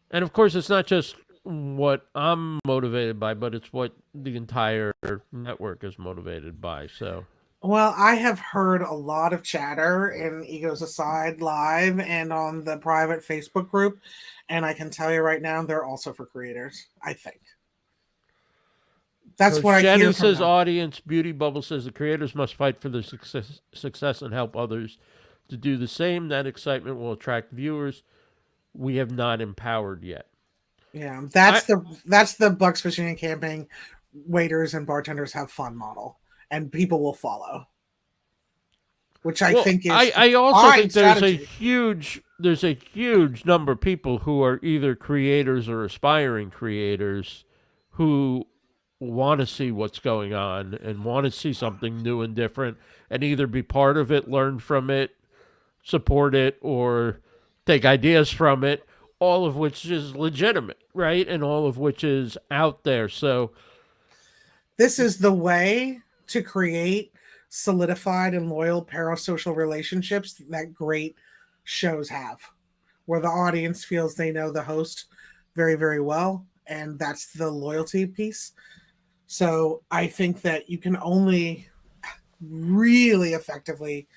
Speaker 1: And of course, it's not just what I'm motivated by, but it's what the entire network is motivated by. So,
Speaker 2: Well, I have heard a lot of chatter in Egos Aside Live and on the private Facebook group, and I can tell you right now, they're also for creators. I think that's
Speaker 1: Coach
Speaker 2: what I
Speaker 1: Jenny
Speaker 2: hear from
Speaker 1: says
Speaker 2: them.
Speaker 1: audience, Beauty Bubble says the creators must fight for their success and help others to do the same. That excitement will attract viewers we have not empowered yet.
Speaker 2: Yeah,
Speaker 1: I
Speaker 2: that's the Bucks Fishing and Camping waiters and bartenders have fun model, and people will follow, which I
Speaker 1: well,
Speaker 2: think
Speaker 1: I
Speaker 2: is
Speaker 1: I also
Speaker 2: fine
Speaker 1: think
Speaker 2: strategy.
Speaker 1: there's a huge number of people who are either creators or aspiring creators who want to see what's going on and want to see something new and different and either be part of it, learn from it, support it, or take ideas from it, all of which is legitimate, right? And all of which is out there. So,
Speaker 2: This is the way to create solidified and loyal parasocial relationships that great shows have, where the audience feels they know the host very, very well. And that's the loyalty piece. So I think that you can only really effectively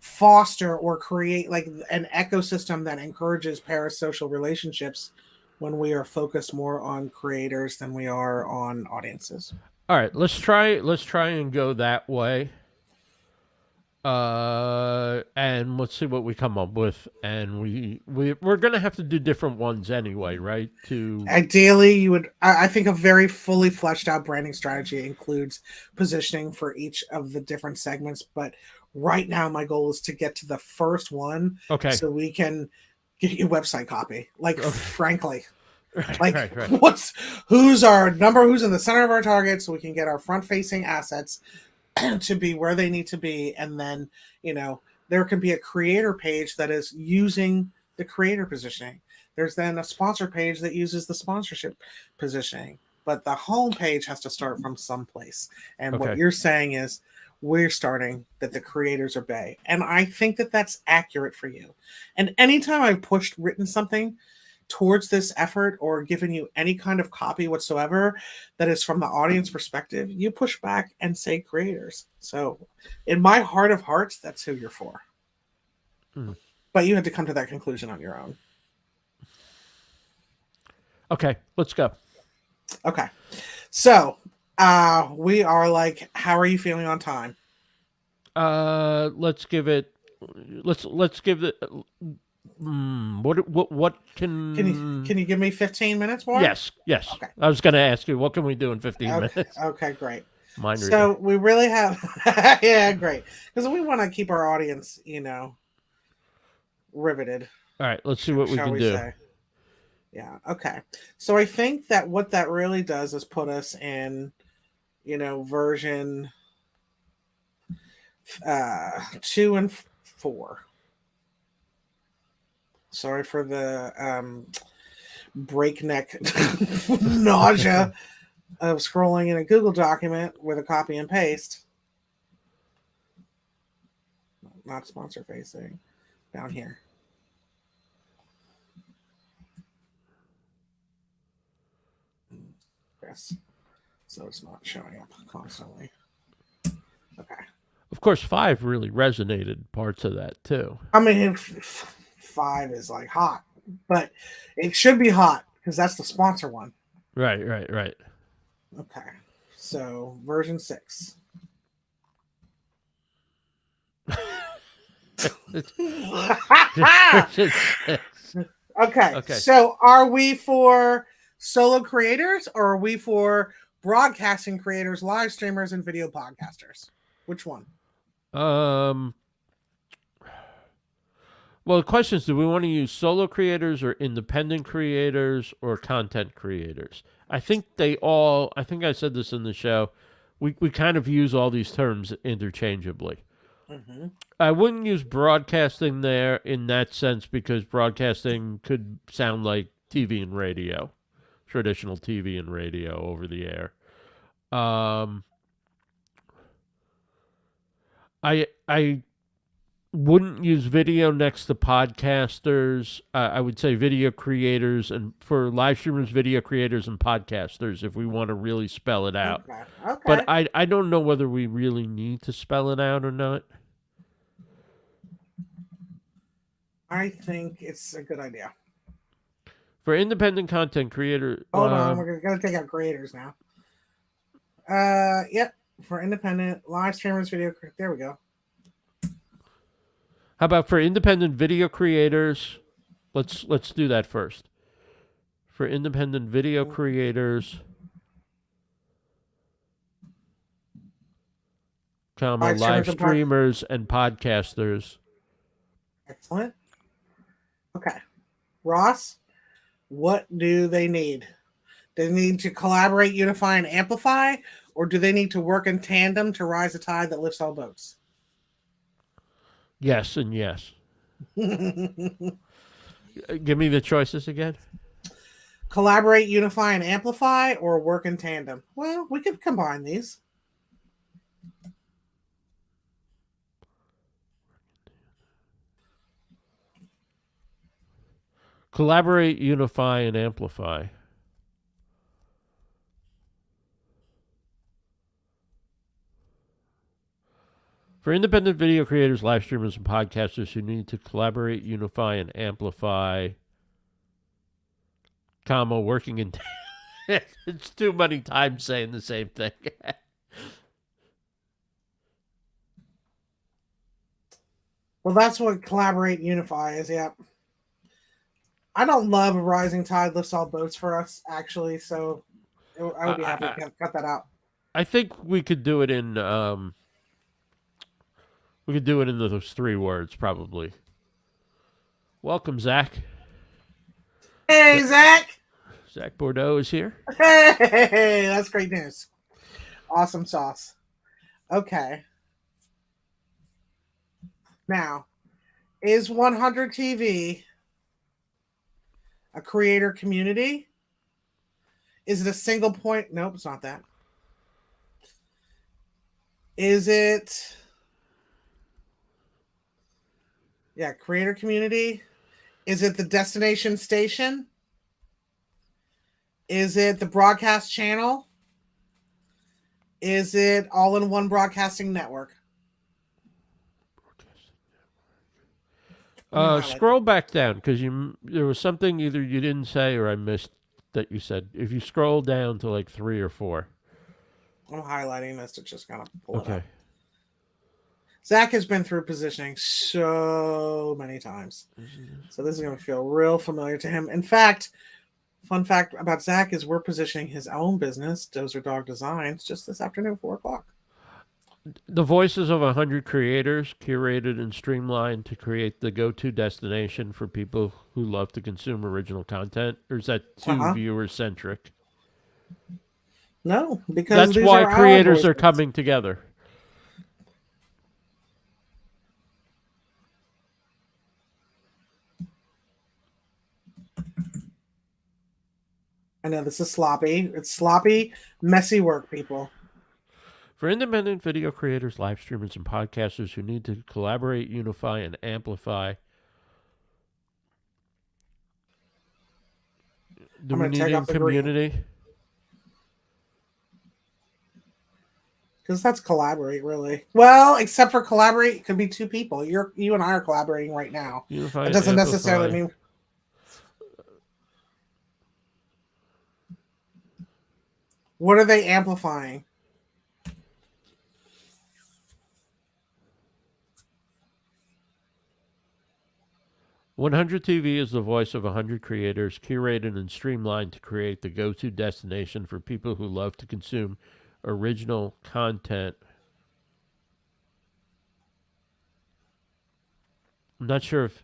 Speaker 2: foster or create like an ecosystem that encourages parasocial relationships when we are focused more on creators than we are on audiences.
Speaker 1: all right, let's try and go that way. And let's see what we come up with. And we're gonna have to do different ones anyway, right? To
Speaker 2: Ideally, you would. I think a very fully fleshed out branding strategy includes positioning for each of the different segments. But right now, my goal is to get to the first one,
Speaker 1: okay,
Speaker 2: so we can get you website copy. Like,
Speaker 1: Okay.
Speaker 2: frankly,
Speaker 1: right,
Speaker 2: like
Speaker 1: right.
Speaker 2: who's our number, who's in the center of our target, so we can get our front facing assets to be where they need to be, and then there can be a creator page that is using the creator positioning. There's then a sponsor page that uses the sponsorship positioning, but the home page has to start from someplace. And what
Speaker 1: Okay.
Speaker 2: you're saying is we're starting that the creators are Bay, and I think that that's accurate for you. And anytime I've written something towards this effort or given you any kind of copy whatsoever that is from the audience perspective, you push back and say creators. So in my heart of hearts, that's who you're for.
Speaker 1: Hmm.
Speaker 2: But you had to come to that conclusion on your own.
Speaker 1: Okay, let's go.
Speaker 2: Okay. So we are like, how are you feeling on time?
Speaker 1: Let's give it. Let's give it. What
Speaker 2: Can you give me 15 minutes more?
Speaker 1: Yes.
Speaker 2: Okay.
Speaker 1: I was going to ask you, what can we do in 15
Speaker 2: Okay,
Speaker 1: minutes?
Speaker 2: okay, great.
Speaker 1: Mind reading.
Speaker 2: So we really have, yeah, great. Because we want to keep our audience, riveted.
Speaker 1: All right, let's see what we can do.
Speaker 2: Say. Yeah, okay. So I think that what that really does is put us in, version 2 and 4. Sorry for the breakneck nausea of scrolling in a Google document with a copy and paste. Not sponsor facing. Down here. Yes. So it's not showing up constantly. Okay.
Speaker 1: Of course, 5 really resonated parts of that too.
Speaker 2: I mean, 5 is like hot, but it should be hot because that's the sponsor one.
Speaker 1: Right.
Speaker 2: Okay. So version 6. Okay. So are we for solo creators or are we for broadcasting creators, live streamers, and video podcasters? Which one?
Speaker 1: Well, the question is, do we want to use solo creators or independent creators or content creators? I think I think I said this in the show, we kind of use all these terms interchangeably.
Speaker 2: Mm-hmm.
Speaker 1: I wouldn't use broadcasting there in that sense because broadcasting could sound like TV and radio, traditional TV and radio over the air. I wouldn't use video next to podcasters. I would say video creators, and for live streamers, video creators and podcasters, if we want to really spell it out.
Speaker 2: Okay.
Speaker 1: But I don't know whether we really need to spell it out or not.
Speaker 2: I think it's a good idea.
Speaker 1: For independent content creator...
Speaker 2: Hold on, we're going to take out creators now. Yep. For independent live streamers, video... There we go.
Speaker 1: How about for independent video creators? Let's do that first. For independent video creators, live streamers and podcasters.
Speaker 2: Excellent. Okay. Ross, what do they need? They need to collaborate, unify, and amplify, or do they need to work in tandem to rise a tide that lifts all boats?
Speaker 1: Yes and yes. Give me the choices again.
Speaker 2: Collaborate, unify, and amplify, or work in tandem? Well, we could combine these.
Speaker 1: Collaborate, unify, and amplify. For independent video creators, live streamers, and podcasters who need to collaborate, unify, and amplify, working in... It's too many times saying the same thing.
Speaker 2: Well, that's what collaborate and unify is. Yep. I don't love a rising tide lifts all boats for us, actually. So I would be happy
Speaker 1: I,
Speaker 2: to cut that out.
Speaker 1: I think we could do it in those 3 words probably. Welcome, Zach.
Speaker 2: Hey, Zach.
Speaker 1: Zach Bordeaux is here.
Speaker 2: Hey, that's great news. Awesome sauce. Okay. Now, is 100 TV a creator community? Is it a single point? Nope, it's not that. Is it? Yeah, creator community. Is it the destination station? Is it the broadcast channel? Is it all in one broadcasting network?
Speaker 1: Scroll back down because there was something either you didn't say or I missed that you said. If you scroll down to like 3 or 4.
Speaker 2: I'm highlighting this to just kind of pull it
Speaker 1: Okay.
Speaker 2: up. Zach has been through positioning so many times. So this is going to feel real familiar to him. In fact, fun fact about Zach is we're positioning his own business, Dozer Dog Designs, just this afternoon, 4 o'clock.
Speaker 1: The voices of 100 creators, curated and streamlined to create the go-to destination for people who love to consume original content? Or is that too viewer-centric?
Speaker 2: No, because
Speaker 1: that's why creators are coming together.
Speaker 2: I know this is sloppy. It's sloppy, messy work, people.
Speaker 1: For independent video creators, live streamers, and podcasters who need to collaborate, unify, and amplify. Do we need a community?
Speaker 2: Because that's collaborate, really. Well, except for collaborate, it could be 2 people. You and I are collaborating right now.
Speaker 1: Unify
Speaker 2: it doesn't necessarily mean. What are they amplifying?
Speaker 1: $100TV is the voice of 100 creators, curated and streamlined to create the go-to destination for people who love to consume original content. I'm not sure if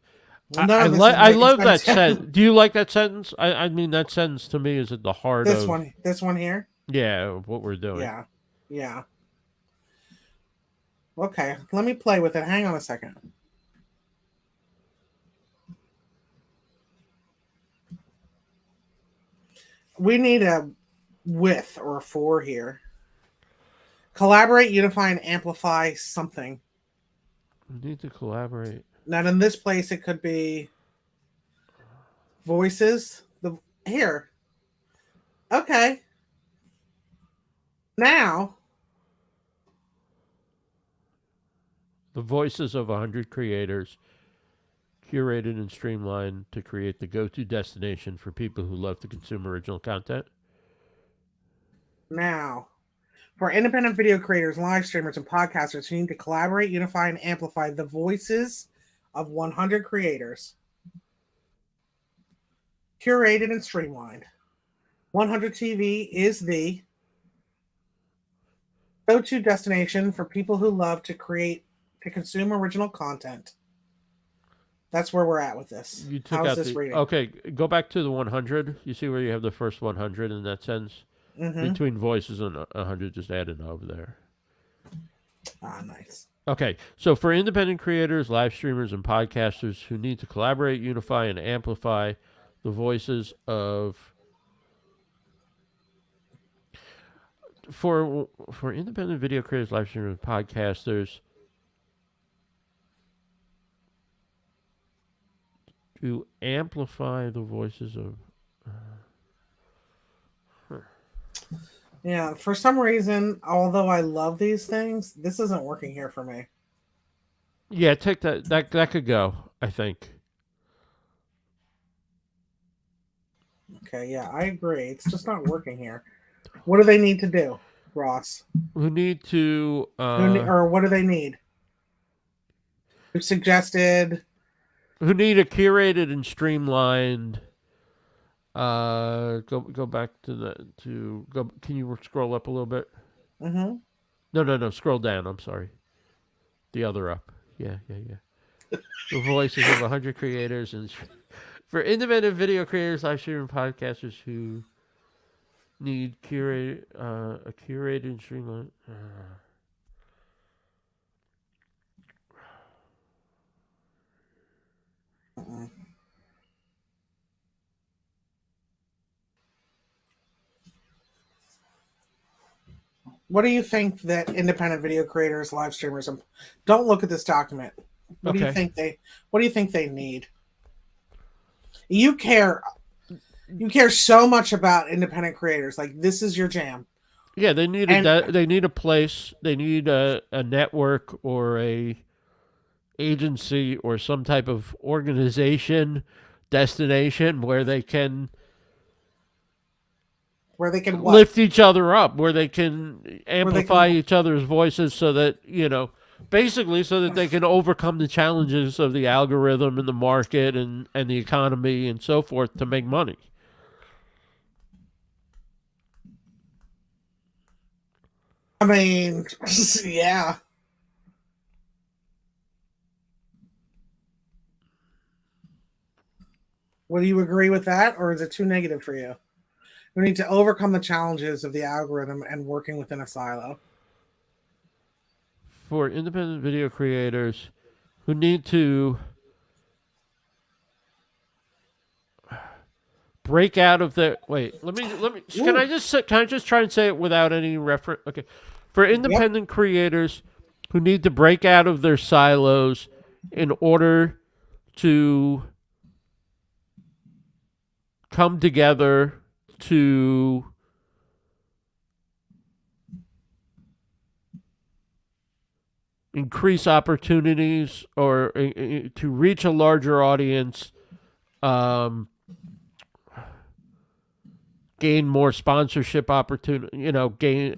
Speaker 1: I love that sentence. Do you like that sentence? I mean, that sentence to me is at the heart of
Speaker 2: this one here.
Speaker 1: Yeah, what we're doing.
Speaker 2: Yeah. Okay, let me play with it. Hang on a second. We need a with or a for here. Collaborate, unify, and amplify something.
Speaker 1: We need to collaborate.
Speaker 2: Now, in this place, it could be voices. Here. Okay. Now.
Speaker 1: The voices of 100 creators, curated and streamlined to create the go-to destination for people who love to consume original content.
Speaker 2: Now, for independent video creators, live streamers, and podcasters who need to collaborate, unify, and amplify the voices of 100 creators, curated and streamlined. 100 TV is the go-to destination for people who love to consume original content. That's where we're at with this.
Speaker 1: You took out this reading? Okay, go back to the 100. You see where you have the first 100 in that sense? Mm-hmm. Between voices and 100, just add it over there.
Speaker 2: Nice.
Speaker 1: Okay, so for independent creators, live streamers, and podcasters who need to collaborate, unify, and amplify the voices of... For independent video creators, live streamers, and podcasters... to amplify the voices of...
Speaker 2: Yeah, for some reason, although I love these things, this isn't working here for me.
Speaker 1: Yeah, take that. That could go, I think.
Speaker 2: Okay, yeah, I agree. It's just not working here. What do they need to do, Ross?
Speaker 1: Who need to...
Speaker 2: or what do they need? Who suggested?
Speaker 1: who need a curated and streamlined. Go back to go. Can you scroll up a little bit?
Speaker 2: Mm-hmm.
Speaker 1: No. Scroll down. I'm sorry. The other up. Yeah. The voices of 100 creators and for independent video creators, live streaming podcasters who need a curated and streamlined.
Speaker 2: What do you think that independent video creators, live streamers, and don't look at this document? What do you
Speaker 1: Okay.
Speaker 2: think they? What do you think they need? You care. You care so much about independent creators. Like this is your jam.
Speaker 1: Yeah, they need
Speaker 2: And
Speaker 1: they need a place. They need a network or a agency or some type of organization, destination where they can
Speaker 2: where they can what?
Speaker 1: lift each other up, where they can amplify each other's voices so that, basically so that they can overcome the challenges of the algorithm and the market and the economy and so forth to make money.
Speaker 2: I mean, yeah. Would you agree with that, or is it too negative for you? We need to overcome the challenges of the algorithm and working within a silo.
Speaker 1: For independent video creators who need to break out of the let me can I just try and say it without any reference? Okay. For independent creators who need to break out of their silos in order to come together to increase opportunities or to reach a larger audience, gain more sponsorship opportunity, gain.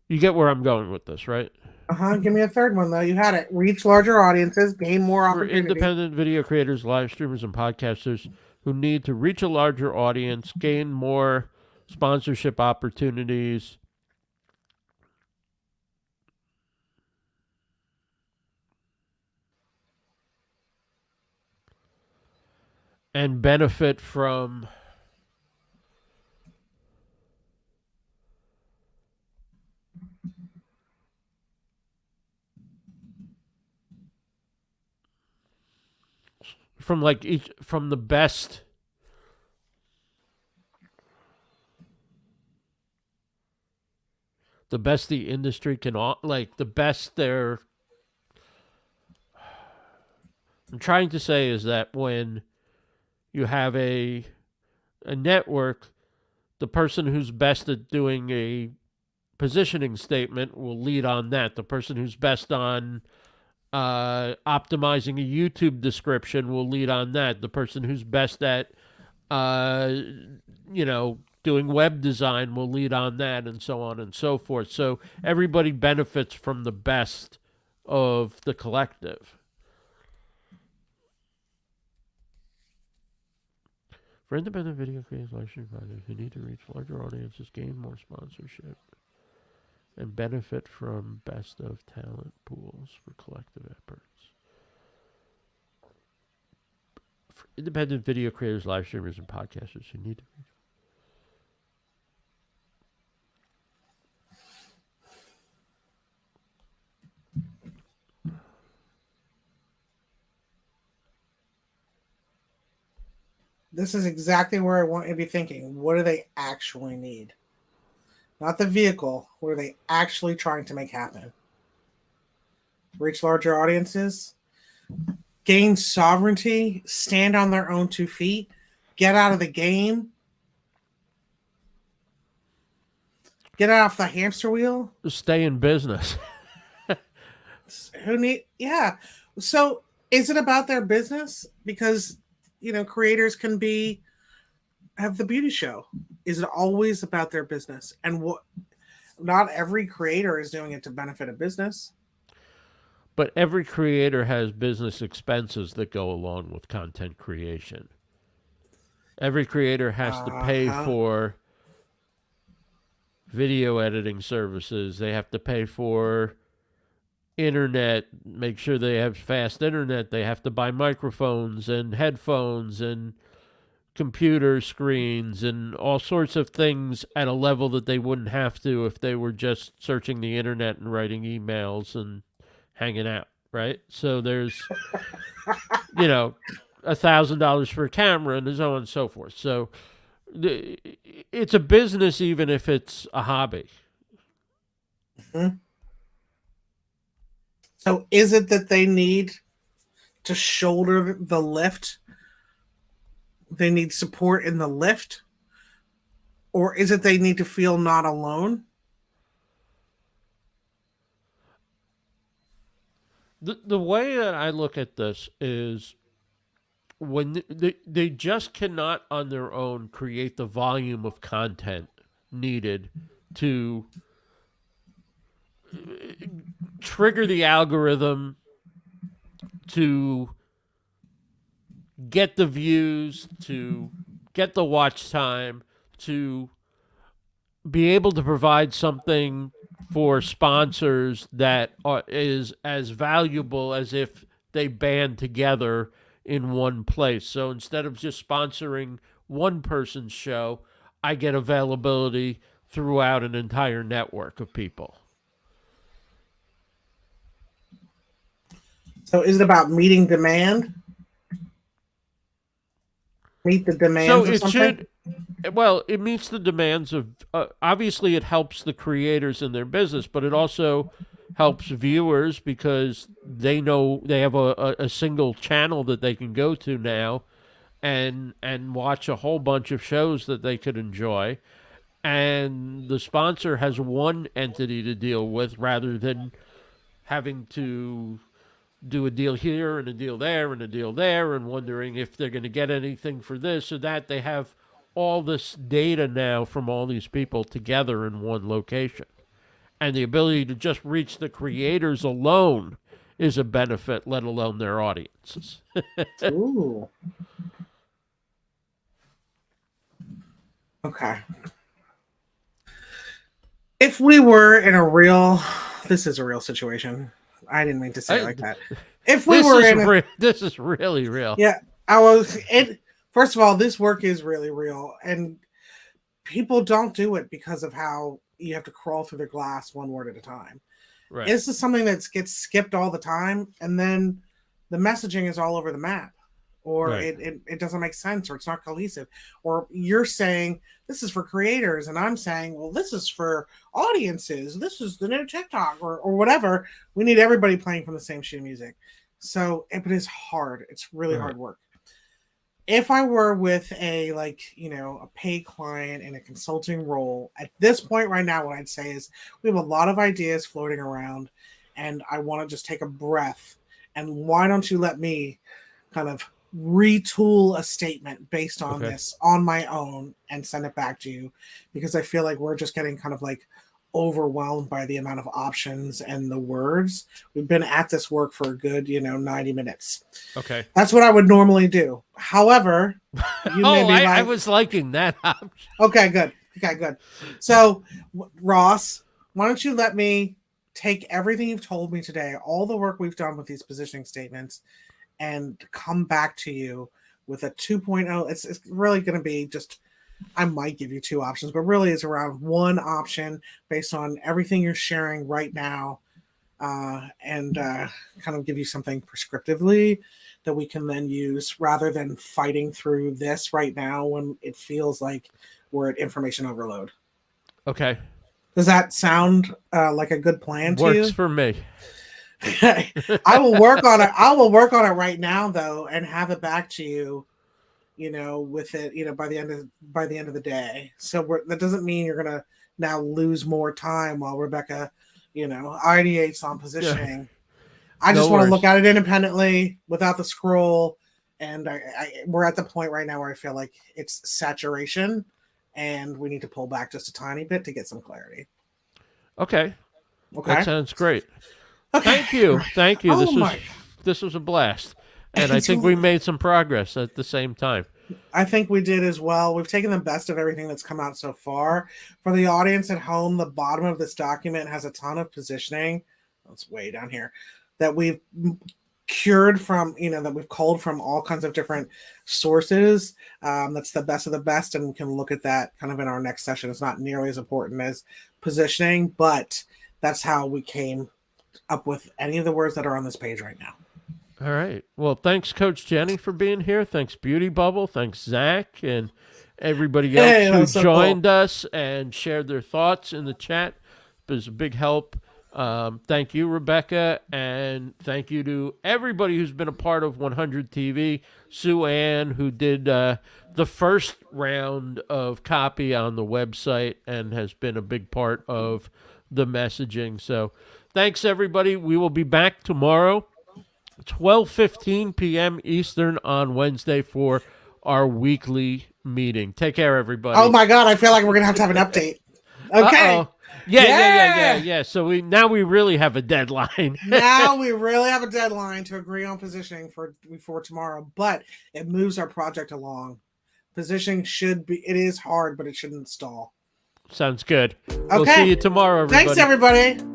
Speaker 1: You get where I'm going with this, right?
Speaker 2: Give me a third one though. You had it. Reach larger audiences, gain more
Speaker 1: For
Speaker 2: opportunity.
Speaker 1: independent video creators, live streamers, and podcasters who need to reach a larger audience, gain more sponsorship opportunities, and benefit from from the best the industry can the best they're I'm trying to say is that when you have a network, the person who's best at doing a positioning statement will lead on that. The person who's best on optimizing a YouTube description will lead on that. The person who's best at, doing web design will lead on that, and so on and so forth. So everybody benefits from the best of the collective. For independent video creators, live stream providers who need to reach larger audiences, gain more sponsorship, and benefit from best of talent pools for collective efforts. For independent video creators, live streamers, and podcasters who need to reach.
Speaker 2: This is exactly where I want you to be thinking. What do they actually need? Not the vehicle. What are they actually trying to make happen? Reach larger audiences, gain sovereignty, stand on their own 2 feet, get out of the game, get off the hamster wheel.
Speaker 1: Stay in business.
Speaker 2: Yeah. So is it about their business? Because creators can have the beauty show. Is it always about their business? And not every creator is doing it to benefit a business.
Speaker 1: But every creator has business expenses that go along with content creation. Every creator has to pay
Speaker 2: Huh.
Speaker 1: for video editing services. They have to pay for internet, make sure they have fast internet. They have to buy microphones and headphones and computer screens and all sorts of things at a level that they wouldn't have to if they were just searching the internet and writing emails and hanging out, right? So there's, you know, $1,000 for a camera and so on and so forth. So it's a business even if it's a hobby.
Speaker 2: Mhm. So is it that they need to shoulder the lift? They need support in the lift? Or is it they need to feel not alone?
Speaker 1: The way that I look at this is when they just cannot on their own create the volume of content needed to trigger the algorithm to get the views, to get the watch time, to be able to provide something for sponsors that is as valuable as if they band together in one place. So instead of just sponsoring one person's show, I get availability throughout an entire network of people.
Speaker 2: So is it about meeting demand? Meet the
Speaker 1: So
Speaker 2: demands of
Speaker 1: it
Speaker 2: something?
Speaker 1: should, well, it meets the demands of, obviously, it helps the creators in their business, but it also helps viewers because they know they have a single channel that they can go to now and watch a whole bunch of shows that they could enjoy. And the sponsor has one entity to deal with rather than having to do a deal here and a deal there and a deal there and wondering if they're going to get anything for this or that. They have all this data now from all these people together in one location. And the ability to just reach the creators alone is a benefit, let alone their audiences.
Speaker 2: Ooh. Okay. If we were in a real, this is a real situation. I didn't mean to say it
Speaker 1: I,
Speaker 2: like that. If we were in a,
Speaker 1: this is really real.
Speaker 2: yeah, I was it. First of all, this work is really real, and people don't do it because of how you have to crawl through the glass one word at a time.
Speaker 1: Right.
Speaker 2: This is something that gets skipped all the time, and then the messaging is all over the map, or
Speaker 1: Right.
Speaker 2: it doesn't make sense, or it's not cohesive, or you're saying this is for creators, and I'm saying, well, this is for audiences. This is the new TikTok, or whatever. We need everybody playing from the same sheet of music. So, it is hard. It's really
Speaker 1: Right.
Speaker 2: hard work. If I were with a a paid client in a consulting role at this point right now, what I'd say is we have a lot of ideas floating around, and I want to just take a breath. And why don't you let me kind of retool a statement based on
Speaker 1: Okay.
Speaker 2: this on my own and send it back to you? Because I feel like we're just getting kind of like overwhelmed by the amount of options and the words. We've been at this work for a good 90 minutes.
Speaker 1: Okay.
Speaker 2: That's what I would normally do. However, you may
Speaker 1: Oh,
Speaker 2: be
Speaker 1: I
Speaker 2: like,
Speaker 1: was liking that option.
Speaker 2: okay, good. Okay, good. So, Ross, why don't you let me take everything you've told me today, all the work we've done with these positioning statements, and come back to you with a 2.0. It's really going to be just, I might give you two options, but really it's around one option based on everything you're sharing right now, and kind of give you something prescriptively that we can then use rather than fighting through this right now when it feels like we're at information overload.
Speaker 1: Okay.
Speaker 2: Does that sound like a good plan to
Speaker 1: Works
Speaker 2: you?
Speaker 1: for me.
Speaker 2: I will work on it. I will work on it right now though, and have it back to you. With it, by the end of the day. So that doesn't mean you're gonna now lose more time while Rebecca, ideates on
Speaker 1: Yeah.
Speaker 2: positioning. I
Speaker 1: No
Speaker 2: just want to look
Speaker 1: worries.
Speaker 2: at it independently without the scroll. And we're at the point right now where I feel like it's saturation, and we need to pull back just a tiny bit to get some clarity.
Speaker 1: Okay.
Speaker 2: Okay.
Speaker 1: That sounds great.
Speaker 2: Okay.
Speaker 1: Thank you. Thank you.
Speaker 2: Oh
Speaker 1: This was a blast. And I
Speaker 2: It's
Speaker 1: think we
Speaker 2: really-
Speaker 1: made some progress at the same time.
Speaker 2: I think we did as well. We've taken the best of everything that's come out so far. For the audience at home, the bottom of this document has a ton of positioning. It's way down here that we've cured from, that we've culled from all kinds of different sources. That's the best of the best, and we can look at that kind of in our next session. It's not nearly as important as positioning, but that's how we came up with any of the words that are on this page right now.
Speaker 1: All right. Well, thanks, Coach Jenny, for being here. Thanks, Beauty Bubble. Thanks, Zach, and everybody else
Speaker 2: Hey, that
Speaker 1: who
Speaker 2: was so
Speaker 1: joined us and shared their thoughts in the chat. It was a big help. Thank you, Rebecca, and thank you to everybody who's been a part of 100 TV. Sue Ann, who did the first round of copy on the website and has been a big part of the messaging. So thanks, everybody. We will be back tomorrow, 12:15 p.m. Eastern on Wednesday for our weekly meeting. Take care, everybody.
Speaker 2: Oh my God, I feel like we're gonna have to have an update. Okay.
Speaker 1: Uh-oh. Yeah. So we really have a deadline.
Speaker 2: Now we really have a deadline to agree on positioning for tomorrow, but it moves our project along. Positioning it is hard, but it shouldn't stall.
Speaker 1: Sounds good.
Speaker 2: Okay.
Speaker 1: We'll see you tomorrow, everybody.
Speaker 2: Thanks, everybody.